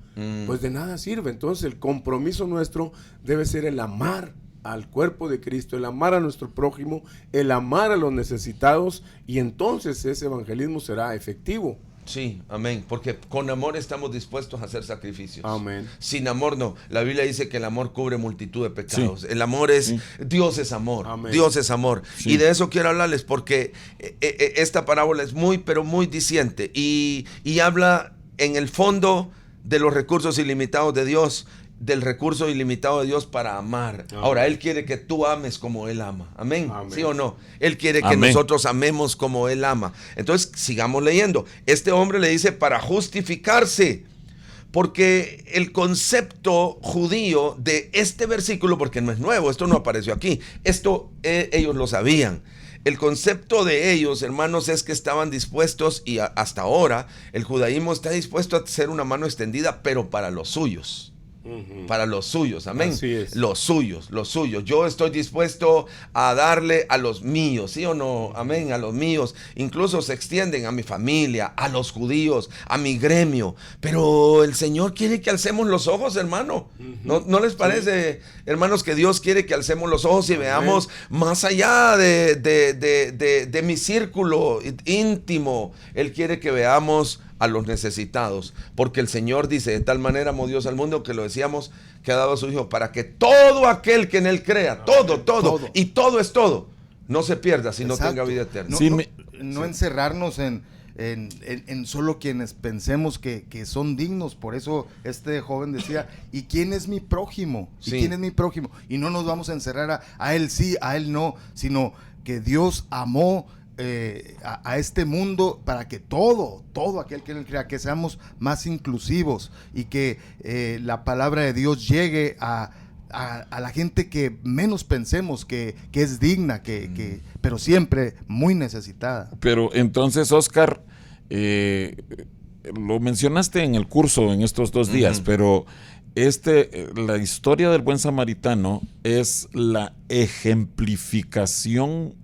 pues de nada sirve. Entonces el compromiso nuestro debe ser el amar al cuerpo de Cristo, el amar a nuestro prójimo, el amar a los necesitados, y entonces ese evangelismo será efectivo. Sí, amén. Porque con amor estamos dispuestos a hacer sacrificios. Amén. Sin amor no. La Biblia dice que el amor cubre multitud de pecados. Sí. El amor es, Dios es amor. Amén. Dios es amor. Sí. Y de eso quiero hablarles porque esta parábola es muy, pero muy diciente. Y habla en el fondo de los recursos ilimitados de Dios, del recurso ilimitado de Dios para amar. Amén. Ahora, Él quiere que tú ames como Él ama. Amén. Amén. ¿Sí o no? Él quiere que Amén. nosotros amemos como Él ama. Entonces, sigamos leyendo. Este hombre le dice para justificarse. Porque el concepto judío de este versículo, porque no es nuevo, esto no apareció aquí, esto ellos lo sabían. El concepto de ellos, hermanos, es que estaban dispuestos, y hasta ahora el judaísmo está dispuesto a hacer una mano extendida, pero para los suyos. Para los suyos, amén. Así es. Los suyos. Yo estoy dispuesto a darle a los míos, ¿sí o no? Amén, a los míos. Incluso se extienden a mi familia, a los judíos, a mi gremio. Pero el Señor quiere que alcemos los ojos, hermano. ¿No les parece, hermanos, que Dios quiere que alcemos los ojos y veamos más allá de mi círculo íntimo? Él quiere que veamos a los necesitados, porque el Señor dice: de tal manera amó Dios al mundo, que lo decíamos, que ha dado a su Hijo, para que todo aquel que en Él crea, todo, y todo es todo, no se pierda, sino Exacto. tenga vida eterna. No, Sí, no encerrarnos en solo quienes pensemos que son dignos. Por eso este joven decía: ¿y quién es mi prójimo? ¿Y Sí. quién es mi prójimo? Y no nos vamos a encerrar a él sí, a él no, sino que Dios amó a este mundo para que todo aquel que él crea, que seamos más inclusivos y que la palabra de Dios llegue a la gente que menos pensemos que es digna, pero siempre muy necesitada. Pero entonces, Oscar, lo mencionaste en el curso en estos 2 días, pero la historia del buen samaritano es la ejemplificación.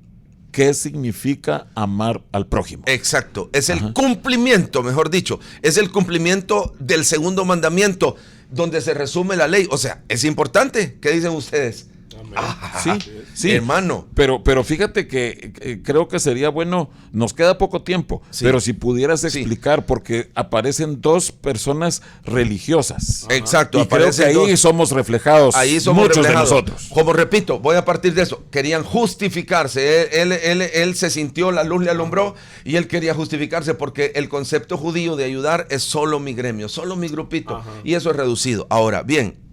¿Qué significa amar al prójimo? Exacto, es el cumplimiento, mejor dicho, es el cumplimiento del segundo mandamiento, donde se resume la ley. O sea, es importante. ¿Qué dicen ustedes? Sí, sí, hermano. Pero fíjate que creo que sería bueno, nos queda poco tiempo, Sí. pero si pudieras Sí. explicar, porque aparecen 2 personas religiosas. Exacto, Y creo que aparecen ahí 2. somos reflejados, Ahí somos muchos reflejados. de nosotros. Como repito, voy a partir de eso. Querían justificarse. Él se sintió, la luz le alumbró y él quería justificarse porque el concepto judío de ayudar es solo mi gremio, solo mi grupito. Ajá. Y eso es reducido. Ahora, bien,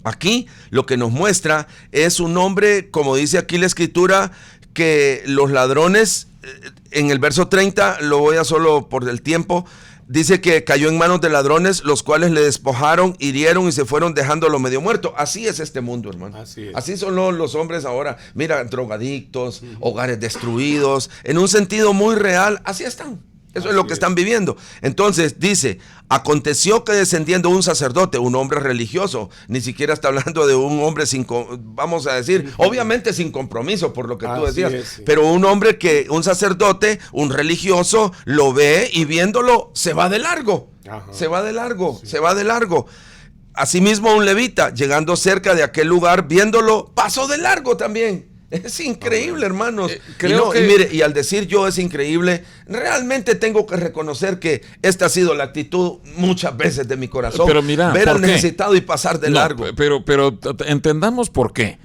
aquí lo que nos muestra es un hombre, como dice aquí la escritura, que los ladrones, en el verso 30, lo voy a solo por el tiempo, dice que cayó en manos de ladrones, los cuales le despojaron, hirieron y se fueron dejándolo medio muerto. Así es este mundo, hermano. Así es. Así son los hombres ahora. Mira, drogadictos, hogares destruidos, en un sentido muy real, así están. Eso es lo que están viviendo. Entonces dice: aconteció que descendiendo un sacerdote, un hombre religioso, ni siquiera está hablando de un hombre sin, vamos a decir, obviamente sin compromiso, por lo que tú Así decías, es, sí. pero un hombre un sacerdote, un religioso, lo ve y viéndolo se va de largo. Ajá. Se va de largo, se va de largo. Asimismo, un levita, llegando cerca de aquel lugar, viéndolo, pasó de largo también. Es increíble, hermanos. Y al decir yo es increíble, realmente tengo que reconocer que esta ha sido la actitud muchas veces de mi corazón. Pero mira, ver al necesitado y pasar de largo. Pero entendamos por qué.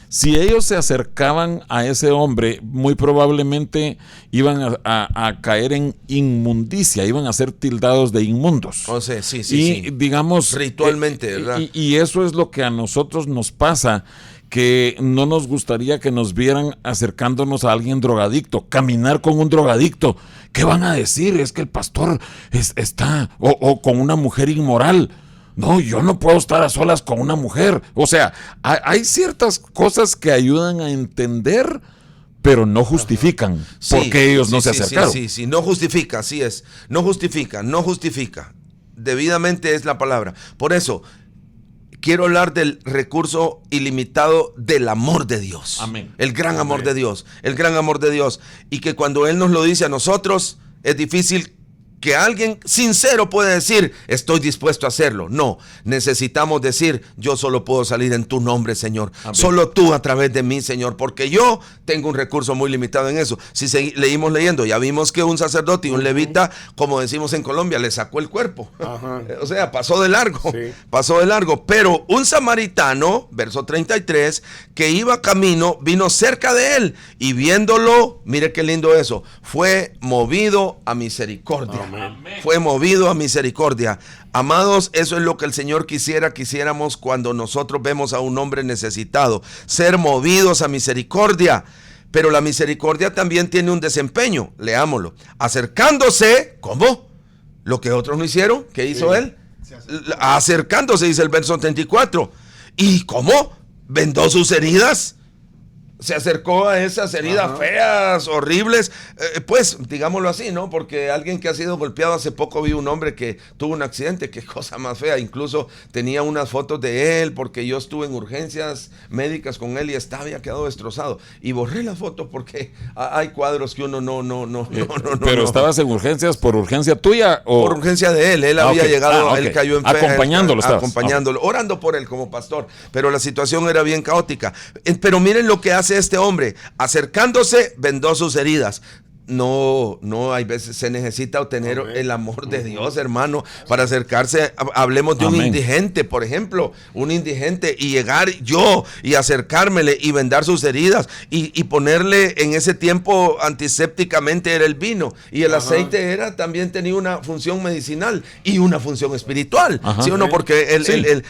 Si ellos se acercaban a ese hombre, muy probablemente iban a caer en inmundicia, iban a ser tildados de inmundos. O sea, sí. Digamos, ritualmente, ¿verdad? Y eso es lo que a nosotros nos pasa, que no nos gustaría que nos vieran acercándonos a alguien drogadicto, caminar con un drogadicto. ¿Qué van a decir? Es que el pastor está, o con una mujer inmoral. No, yo no puedo estar a solas con una mujer. O sea, hay ciertas cosas que ayudan a entender, pero no justifican por qué ellos no se acercaron. Sí, no justifica, así es. No justifica. Debidamente es la palabra. Por eso, quiero hablar del recurso ilimitado del amor de Dios. Amén. El gran amor de Dios. El gran amor de Dios. Y que cuando Él nos lo dice a nosotros, es difícil que alguien sincero pueda decir, estoy dispuesto a hacerlo. No, necesitamos decir, yo solo puedo salir en tu nombre, Señor. Amén. Solo tú a través de mí, Señor, porque yo tengo un recurso muy limitado en eso. Si leímos leyendo, ya vimos que un sacerdote y un levita, como decimos en Colombia, le sacó el cuerpo. Ajá. O sea, pasó de largo. Pero un samaritano, verso 33, que iba camino, vino cerca de él y viéndolo, mire qué lindo eso, fue movido a misericordia. Amén. Fue movido a misericordia. Amados, eso es lo que el Señor quisiéramos cuando nosotros vemos a un hombre necesitado, ser movidos a misericordia. Pero la misericordia también tiene un desempeño. Leámoslo. Acercándose, ¿cómo? Lo que otros no hicieron, ¿qué hizo él? Acercándose, dice el verso 34. ¿Y cómo? ¿Vendó sus heridas? Se acercó a esas heridas feas, horribles, pues digámoslo así, ¿no? Porque alguien que ha sido golpeado, hace poco vi un hombre que tuvo un accidente, qué cosa más fea, incluso tenía unas fotos de él, porque yo estuve en urgencias médicas con él y había quedado destrozado, y borré las fotos porque hay cuadros que uno no. Pero estabas en urgencias por urgencia tuya o por urgencia de él había llegado, él cayó enfermo, acompañándolo, orando por él como pastor, pero la situación era bien caótica. Pero miren lo que hace este hombre, acercándose, vendó sus heridas. No, hay veces se necesita obtener el amor de Dios, hermano, para acercarse. Hablemos de un indigente, por ejemplo, un indigente, y llegar yo y acercármele y vendar sus heridas y ponerle, en ese tiempo antisépticamente era el vino y el aceite también tenía una función medicinal y una función espiritual, ¿sí o no? Porque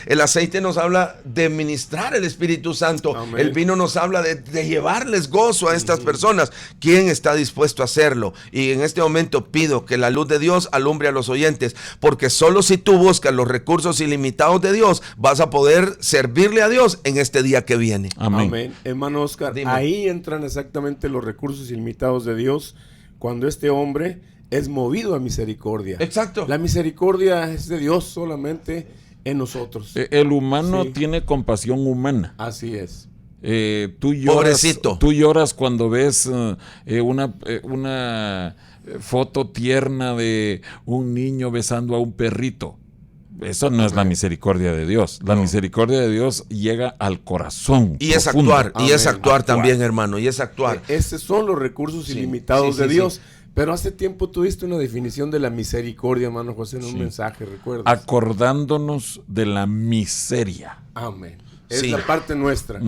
el aceite nos habla de ministrar el Espíritu Santo. Amén. El vino nos habla de llevarles gozo a estas personas. ¿Quién está dispuesto a hacerlo? Y en este momento pido que la luz de Dios alumbre a los oyentes, porque solo si tú buscas los recursos ilimitados de Dios vas a poder servirle a Dios en este día que viene. Amén. Hermano Oscar, ahí entran exactamente los recursos ilimitados de Dios cuando este hombre es movido a misericordia. Exacto. La misericordia es de Dios solamente en nosotros. El humano tiene compasión humana. Así es. Tú lloras cuando ves una foto tierna de un niño besando a un perrito. Eso no es la misericordia de Dios. La misericordia de Dios llega al corazón. Y es actuar, también, hermano, y es actuar. Esos son los recursos ilimitados de Dios. Pero hace tiempo tuviste una definición de la misericordia, hermano José, en un mensaje, ¿recuerdas? Acordándonos de la miseria. Amén. Es la parte nuestra.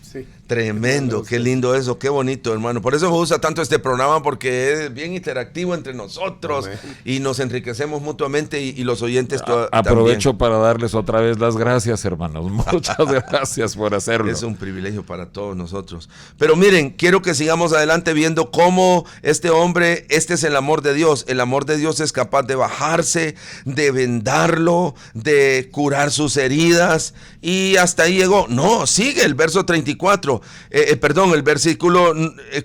Sí. Tremendo, qué lindo eso, qué bonito, hermano. Por eso me gusta tanto este programa, porque es bien interactivo entre nosotros. Amén. Y nos enriquecemos mutuamente y los oyentes aprovecho también. Para darles otra vez las gracias, hermanos. Muchas gracias por hacerlo. Es un privilegio para todos nosotros. Pero miren, quiero que sigamos adelante viendo cómo este hombre, este es el amor de Dios. El amor de Dios es capaz de bajarse, de vendarlo, de curar sus heridas, y hasta ahí llegó. No, sigue el verso 34. El versículo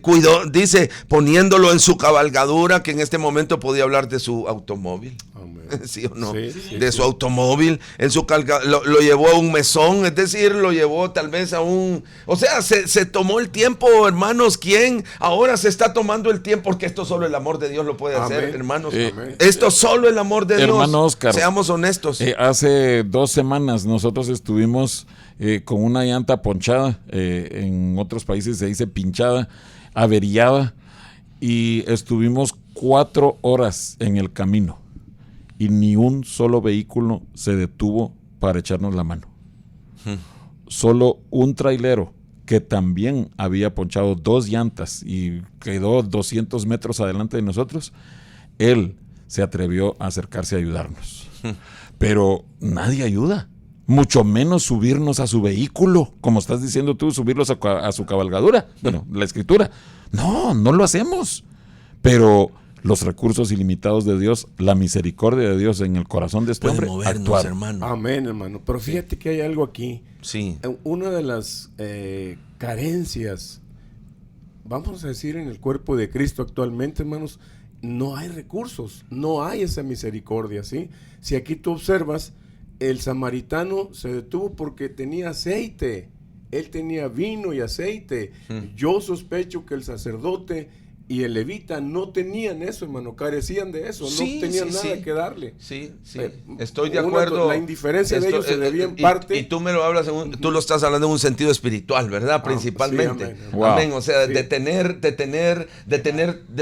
cuidó, dice, poniéndolo en su cabalgadura, que en este momento podía hablar de su automóvil. Amén. ¿Sí o no? Sí, De sí. su automóvil, en su lo llevó a un mesón, es decir, lo llevó tal vez a un... O sea, se tomó el tiempo, hermanos. ¿Quién ahora se está tomando el tiempo? Porque esto solo el amor de Dios lo puede hacer, Amén. hermanos. Amén. Esto solo el amor de Dios. Hermano Oscar, Seamos honestos. Hace 2 semanas nosotros estuvimos con una llanta ponchada, en otros países se dice pinchada, averiada, y estuvimos 4 horas en el camino y ni un solo vehículo se detuvo para echarnos la mano. Solo un trailero que también había ponchado 2 llantas y quedó 200 metros adelante de nosotros, él se atrevió a acercarse a ayudarnos. Pero nadie ayuda, mucho menos subirnos a su vehículo, como estás diciendo tú, subirlos a su cabalgadura. Bueno, la escritura. No lo hacemos. Pero los recursos ilimitados de Dios, la misericordia de Dios en el corazón de este Puede hombre, movernos, actuaron. hermano. Amén, hermano. Pero fíjate que hay algo aquí. Sí. Una de las carencias, vamos a decir, en el cuerpo de Cristo actualmente, hermanos, no hay recursos, no hay esa misericordia, ¿sí? Si aquí tú observas, el samaritano se detuvo porque tenía aceite, él tenía vino y aceite. Yo sospecho que el sacerdote y el levita no tenían eso, hermano, carecían de eso, Sí, no tenían sí, nada sí. que darle. Sí, sí. Eh, Estoy de una- acuerdo. la indiferencia de ellos se debía en y, parte- Y tú me lo hablas, tú lo estás hablando en un sentido espiritual, ¿verdad? Principalmente. sí, amén. Wow. Amén. O sea, Sí. de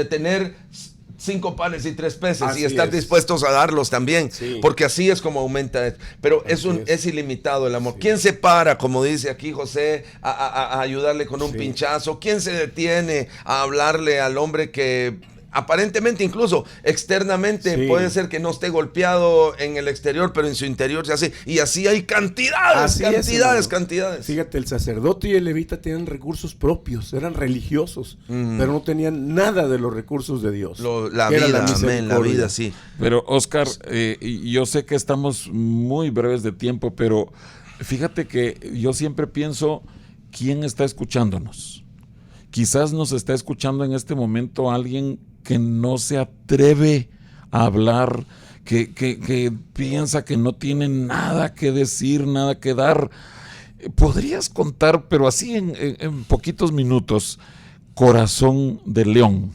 tener 5 panes y 3 peces Así y estar es. dispuestos a darlos también, Sí. porque así es como aumenta. Pero Así es ilimitado el amor. Sí. ¿Quién se para, como dice aquí José, a ayudarle con un Sí. pinchazo? ¿Quién se detiene a hablarle al hombre que aparentemente, incluso externamente, Sí. puede ser que no esté golpeado en el exterior, pero en su interior se hace? Y así hay cantidades, Así es, hermano. cantidades. Fíjate, el sacerdote y el levita tenían recursos propios, eran religiosos, pero no tenían nada de los recursos de Dios. La que era vida, amén, la misericordia. vida, sí. Pero Oscar, y yo sé que estamos muy breves de tiempo, pero fíjate que yo siempre pienso, ¿quién está escuchándonos? Quizás nos está escuchando en este momento alguien que no se atreve a hablar, que piensa que no tiene nada que decir, nada que dar. ¿Podrías contar, pero así en poquitos minutos, Corazón de León?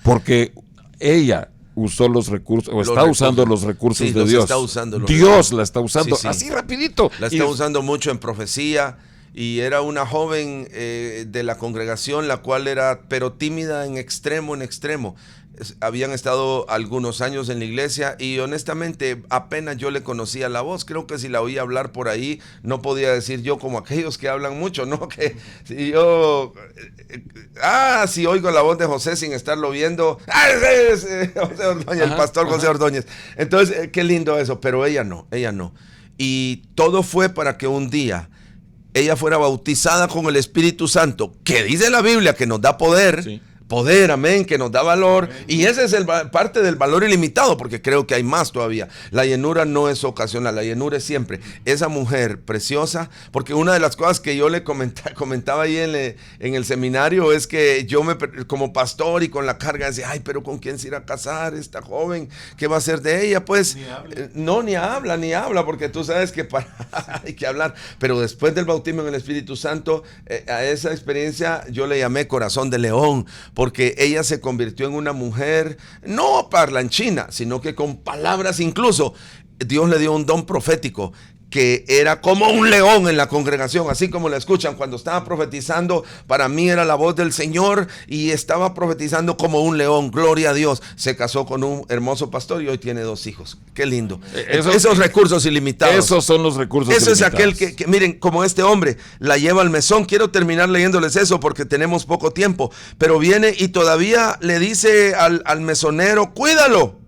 Porque ella usó los recursos, o Los está recursos. usando los recursos Sí, de los Dios. está usando los Dios recursos. la está usando, Sí, sí. así rapidito. La está usando mucho en profecía, y era una joven de la congregación, la cual era, pero tímida en extremo, habían estado algunos años en la iglesia y honestamente apenas yo le conocía la voz. Creo que si la oía hablar por ahí no podía decir yo como aquellos que hablan mucho, ¿no? Que si yo si oigo la voz de José sin estarlo viendo, José Ordóñez, el pastor José Ordóñez. Entonces, qué lindo eso, pero ella no. Y todo fue para que un día ella fuera bautizada con el Espíritu Santo, que dice la Biblia que nos da poder. Sí. Poder, amén, que nos da valor. Y ese es parte del valor ilimitado, porque creo que hay más todavía. La llenura no es ocasional, la llenura es siempre. Esa mujer preciosa, porque una de las cosas que yo le comentaba ahí en el seminario es que yo como pastor y con la carga decía, ay, pero ¿con quién se irá a casar esta joven? ¿Qué va a hacer de ella? Pues ni habla, porque tú sabes que hay que hablar. Pero después del bautismo en el Espíritu Santo, a esa experiencia yo le llamé Corazón de León, porque ella se convirtió en una mujer no parlanchina, sino que con palabras incluso, Dios le dio un don profético, que era como un león en la congregación, así como la escuchan cuando estaba profetizando. Para mí era la voz del Señor y estaba profetizando como un león. Gloria a Dios. Se casó con un hermoso pastor y hoy tiene 2 hijos. Qué lindo. Esos recursos ilimitados. Esos son los recursos Ese es ilimitados. aquel que, miren, como este hombre la lleva al mesón. Quiero terminar leyéndoles eso porque tenemos poco tiempo. Pero viene y todavía le dice al mesonero, cuídalo.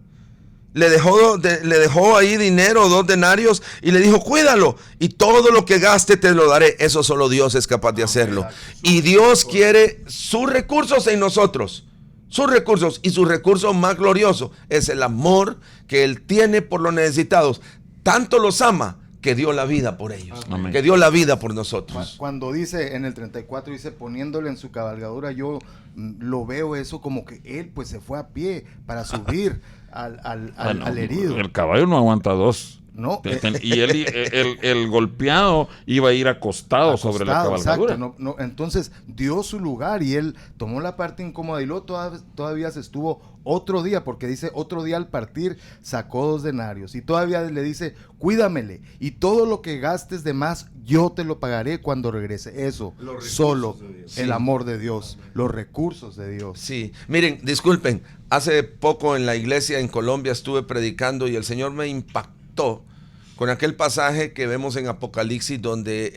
Le dejó ahí dinero, 2 denarios, y le dijo, cuídalo, y todo lo que gaste te lo daré. Eso solo Dios es capaz de hacerlo. Y Dios quiere sus recursos en nosotros. Sus recursos, y su recurso más glorioso es el amor que Él tiene por los necesitados. Tanto los ama que dio la vida por ellos, Amén. que dio la vida por nosotros. Cuando dice en el 34, dice, poniéndole en su cabalgadura, yo lo veo eso como que él pues se fue a pie para subir al herido. El caballo no aguanta dos. No, Y el golpeado iba a ir acostado sobre la cabalgadura. Exacto, entonces dio su lugar y él tomó la parte incómoda y luego todavía se estuvo otro día, porque dice otro día al partir sacó 2 denarios y todavía le dice, cuídamele y todo lo que gastes de más yo te lo pagaré cuando regrese. Eso, solo el amor de Dios, los recursos de Dios. Sí, miren, disculpen, hace poco en la iglesia en Colombia estuve predicando y el Señor me impactó con aquel pasaje que vemos en Apocalipsis donde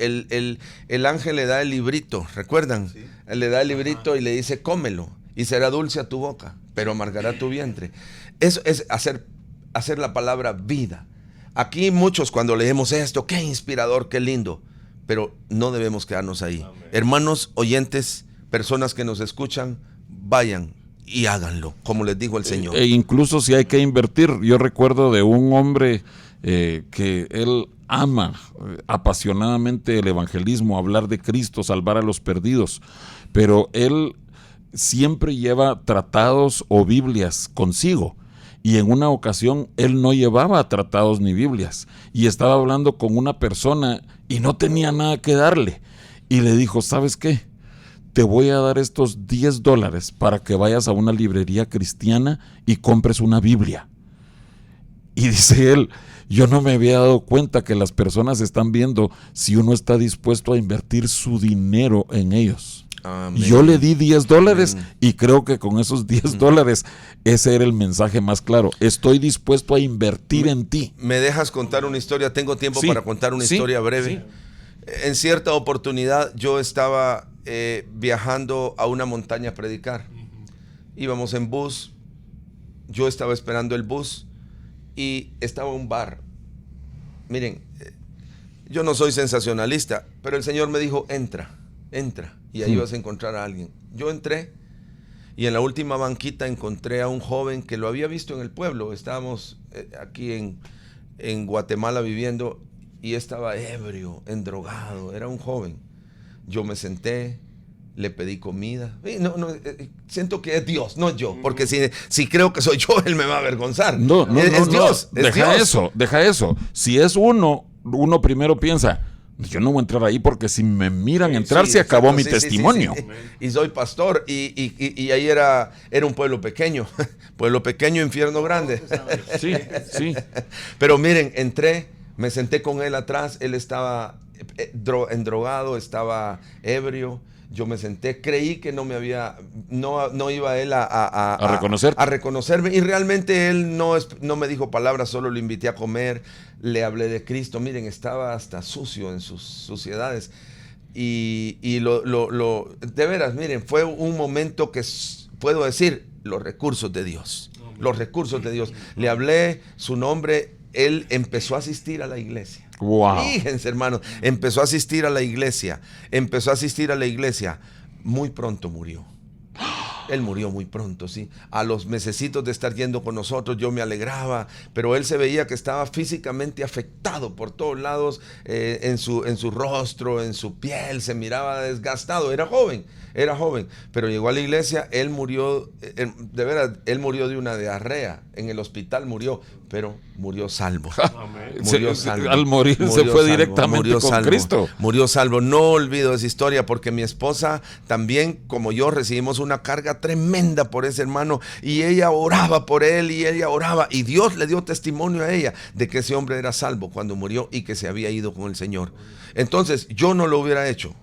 el ángel le da el librito, ¿recuerdan? Sí. Él le da el librito y le dice, cómelo y será dulce a tu boca, pero amargará tu vientre. Eso es hacer la palabra vida. Aquí muchos cuando leemos esto, qué inspirador, qué lindo, pero no debemos quedarnos ahí. Amén. Hermanos, oyentes, personas que nos escuchan, vayan y háganlo, como les dijo el Señor. E incluso si hay que invertir. Yo recuerdo de un hombre que él ama apasionadamente el evangelismo, hablar de Cristo, salvar a los perdidos, pero él siempre lleva tratados o Biblias consigo. Y en una ocasión él no llevaba tratados ni Biblias y estaba hablando con una persona y no tenía nada que darle. Y le dijo, ¿sabes qué? Te voy a dar estos $10 para que vayas a una librería cristiana y compres una Biblia. Y dice él, yo no me había dado cuenta que las personas están viendo si uno está dispuesto a invertir su dinero en ellos. Amén. Yo le di $10 y creo que con esos $10 ese era el mensaje más claro. Estoy dispuesto a invertir en ti. ¿Me dejas contar una historia? Tengo tiempo para contar una historia breve. Sí. En cierta oportunidad yo estaba viajando a una montaña a predicar. Íbamos en bus, yo estaba esperando el bus y estaba un bar. Miren, yo no soy sensacionalista, pero el Señor me dijo, entra y ahí vas a encontrar a alguien. Yo entré y en la última banquita encontré a un joven que lo había visto en el pueblo. Estábamos aquí en Guatemala viviendo y estaba ebrio, endrogado, era un joven. Yo me senté, le pedí comida. Siento que es Dios, no yo, porque si creo que soy yo, él me va a avergonzar. Es Dios. Deja eso. Si es uno primero piensa, yo no voy a entrar ahí porque si me miran entrar se acabó mi testimonio. Sí. Y soy pastor y ahí era un pueblo pequeño, infierno grande. Sí. Pero miren, entré, me senté con él atrás, él estaba endrogado, estaba ebrio. Yo me senté, creí que no iba él a reconocerme y realmente él no me dijo palabras, solo lo invité a comer, le hablé de Cristo. Miren, estaba hasta sucio en sus suciedades y de veras, miren, fue un momento que puedo decir, los recursos de Dios. Le hablé su nombre, él empezó a asistir a la iglesia. Wow. Fíjense, hermanos, empezó a asistir a la iglesia. Muy pronto murió. Él murió muy pronto, sí. A los mesecitos de estar yendo con nosotros, yo me alegraba, pero él se veía que estaba físicamente afectado por todos lados, en su rostro, en su piel, se miraba desgastado. Era joven, pero llegó a la iglesia, él murió, de veras, él murió de una diarrea. En el hospital murió, pero murió salvo. Al morir se fue directamente con Cristo. Murió salvo. No olvido esa historia porque mi esposa también, como yo, recibimos una carga tremenda por ese hermano y ella oraba por él y Dios le dio testimonio a ella de que ese hombre era salvo cuando murió y que se había ido con el Señor. Entonces yo no lo hubiera hecho.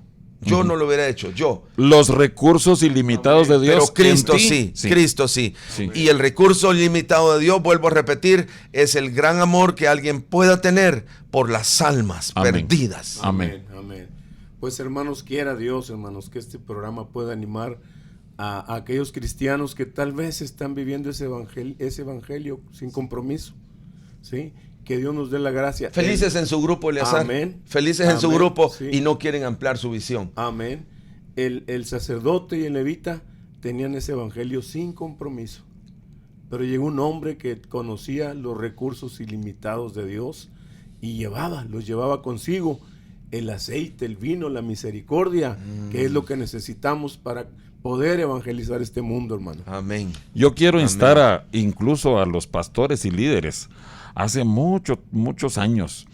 Los recursos ilimitados de Dios. Pero Cristo sí. Y el recurso ilimitado de Dios, vuelvo a repetir, es el gran amor que alguien pueda tener por las almas perdidas. Amén. Pues hermanos, quiera Dios, hermanos, que este programa pueda animar a aquellos cristianos que tal vez están viviendo ese evangelio sin compromiso, ¿sí? Que Dios nos dé la gracia. Felices en su grupo, Eleazar. Amén. Felices en su grupo, sí. Y no quieren ampliar su visión. Amén. El sacerdote y el levita tenían ese evangelio sin compromiso. Pero llegó un hombre que conocía los recursos ilimitados de Dios y los llevaba consigo el aceite, el vino, la misericordia, que es lo que necesitamos para poder evangelizar este mundo, hermano. Amén. Yo quiero instar incluso a los pastores y líderes. Hace muchos años,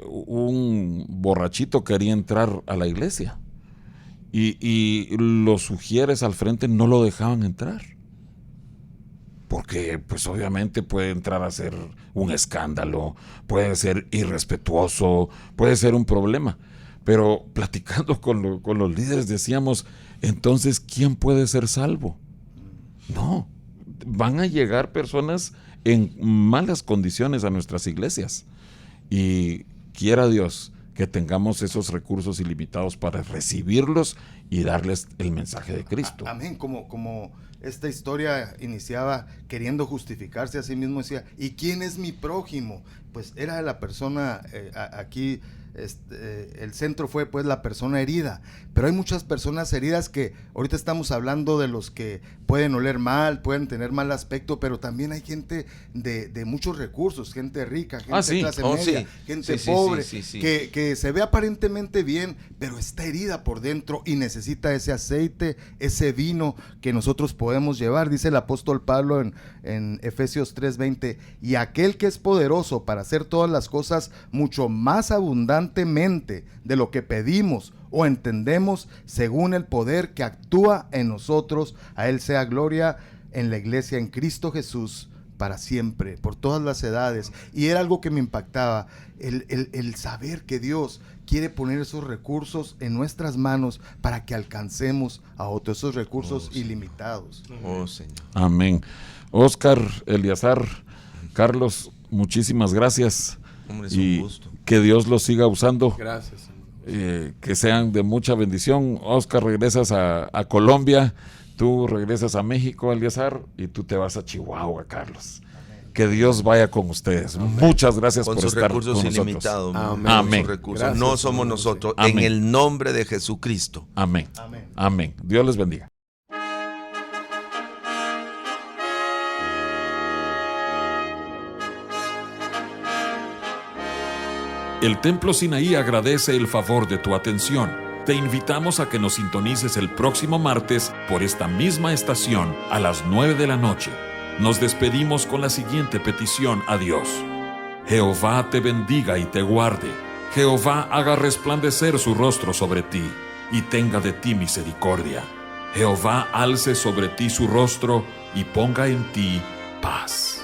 un borrachito quería entrar a la iglesia y los sugieres al frente no lo dejaban entrar. Porque pues obviamente puede entrar a ser un escándalo, puede ser irrespetuoso, puede ser un problema. Pero platicando con los líderes decíamos, entonces, ¿quién puede ser salvo? No, van a llegar personas en malas condiciones a nuestras iglesias. Y quiera Dios que tengamos esos recursos ilimitados para recibirlos y darles el mensaje de Cristo. Amén, como esta historia iniciaba queriendo justificarse a sí mismo, decía, ¿y quién es mi prójimo? Pues era la persona, aquí el centro fue pues la persona herida, pero hay muchas personas heridas que ahorita estamos hablando de los que pueden oler mal, pueden tener mal aspecto, pero también hay gente de muchos recursos, gente rica, gente de clase media, gente pobre, que se ve aparentemente bien, pero está herida por dentro y necesita ese aceite, ese vino que nosotros podemos llevar. Dice el apóstol Pablo en Efesios 3:20, y aquel que es poderoso para hacer todas las cosas mucho más abundantemente de lo que pedimos o entendemos, según el poder que actúa en nosotros, a él sea gloria en la iglesia en Cristo Jesús para siempre, por todas las edades. Y era algo que me impactaba, el saber que Dios quiere poner esos recursos en nuestras manos para que alcancemos a otros, esos recursos ilimitados. Oh, Señor. Amén. Oscar, Eleazar, Carlos, muchísimas gracias. Hombre, es y un gusto. Que Dios los siga usando. Gracias. Que sean de mucha bendición. Oscar, regresas a Colombia, tú regresas a México, Eleazar, y tú te vas a Chihuahua, Carlos. Amén. Que Dios vaya con ustedes. Amén. Muchas gracias por estar con nosotros. Con sus recursos ilimitados. Amén. Amén. Sus recursos. Gracias, no somos nosotros. Amén. En el nombre de Jesucristo. Amén. Amén. Amén. Dios les bendiga. El Templo Sinaí agradece el favor de tu atención. Te invitamos a que nos sintonices el próximo martes por esta misma estación a las 9 de la noche. Nos despedimos con la siguiente petición a Dios. Jehová te bendiga y te guarde. Jehová haga resplandecer su rostro sobre ti y tenga de ti misericordia. Jehová alce sobre ti su rostro y ponga en ti paz.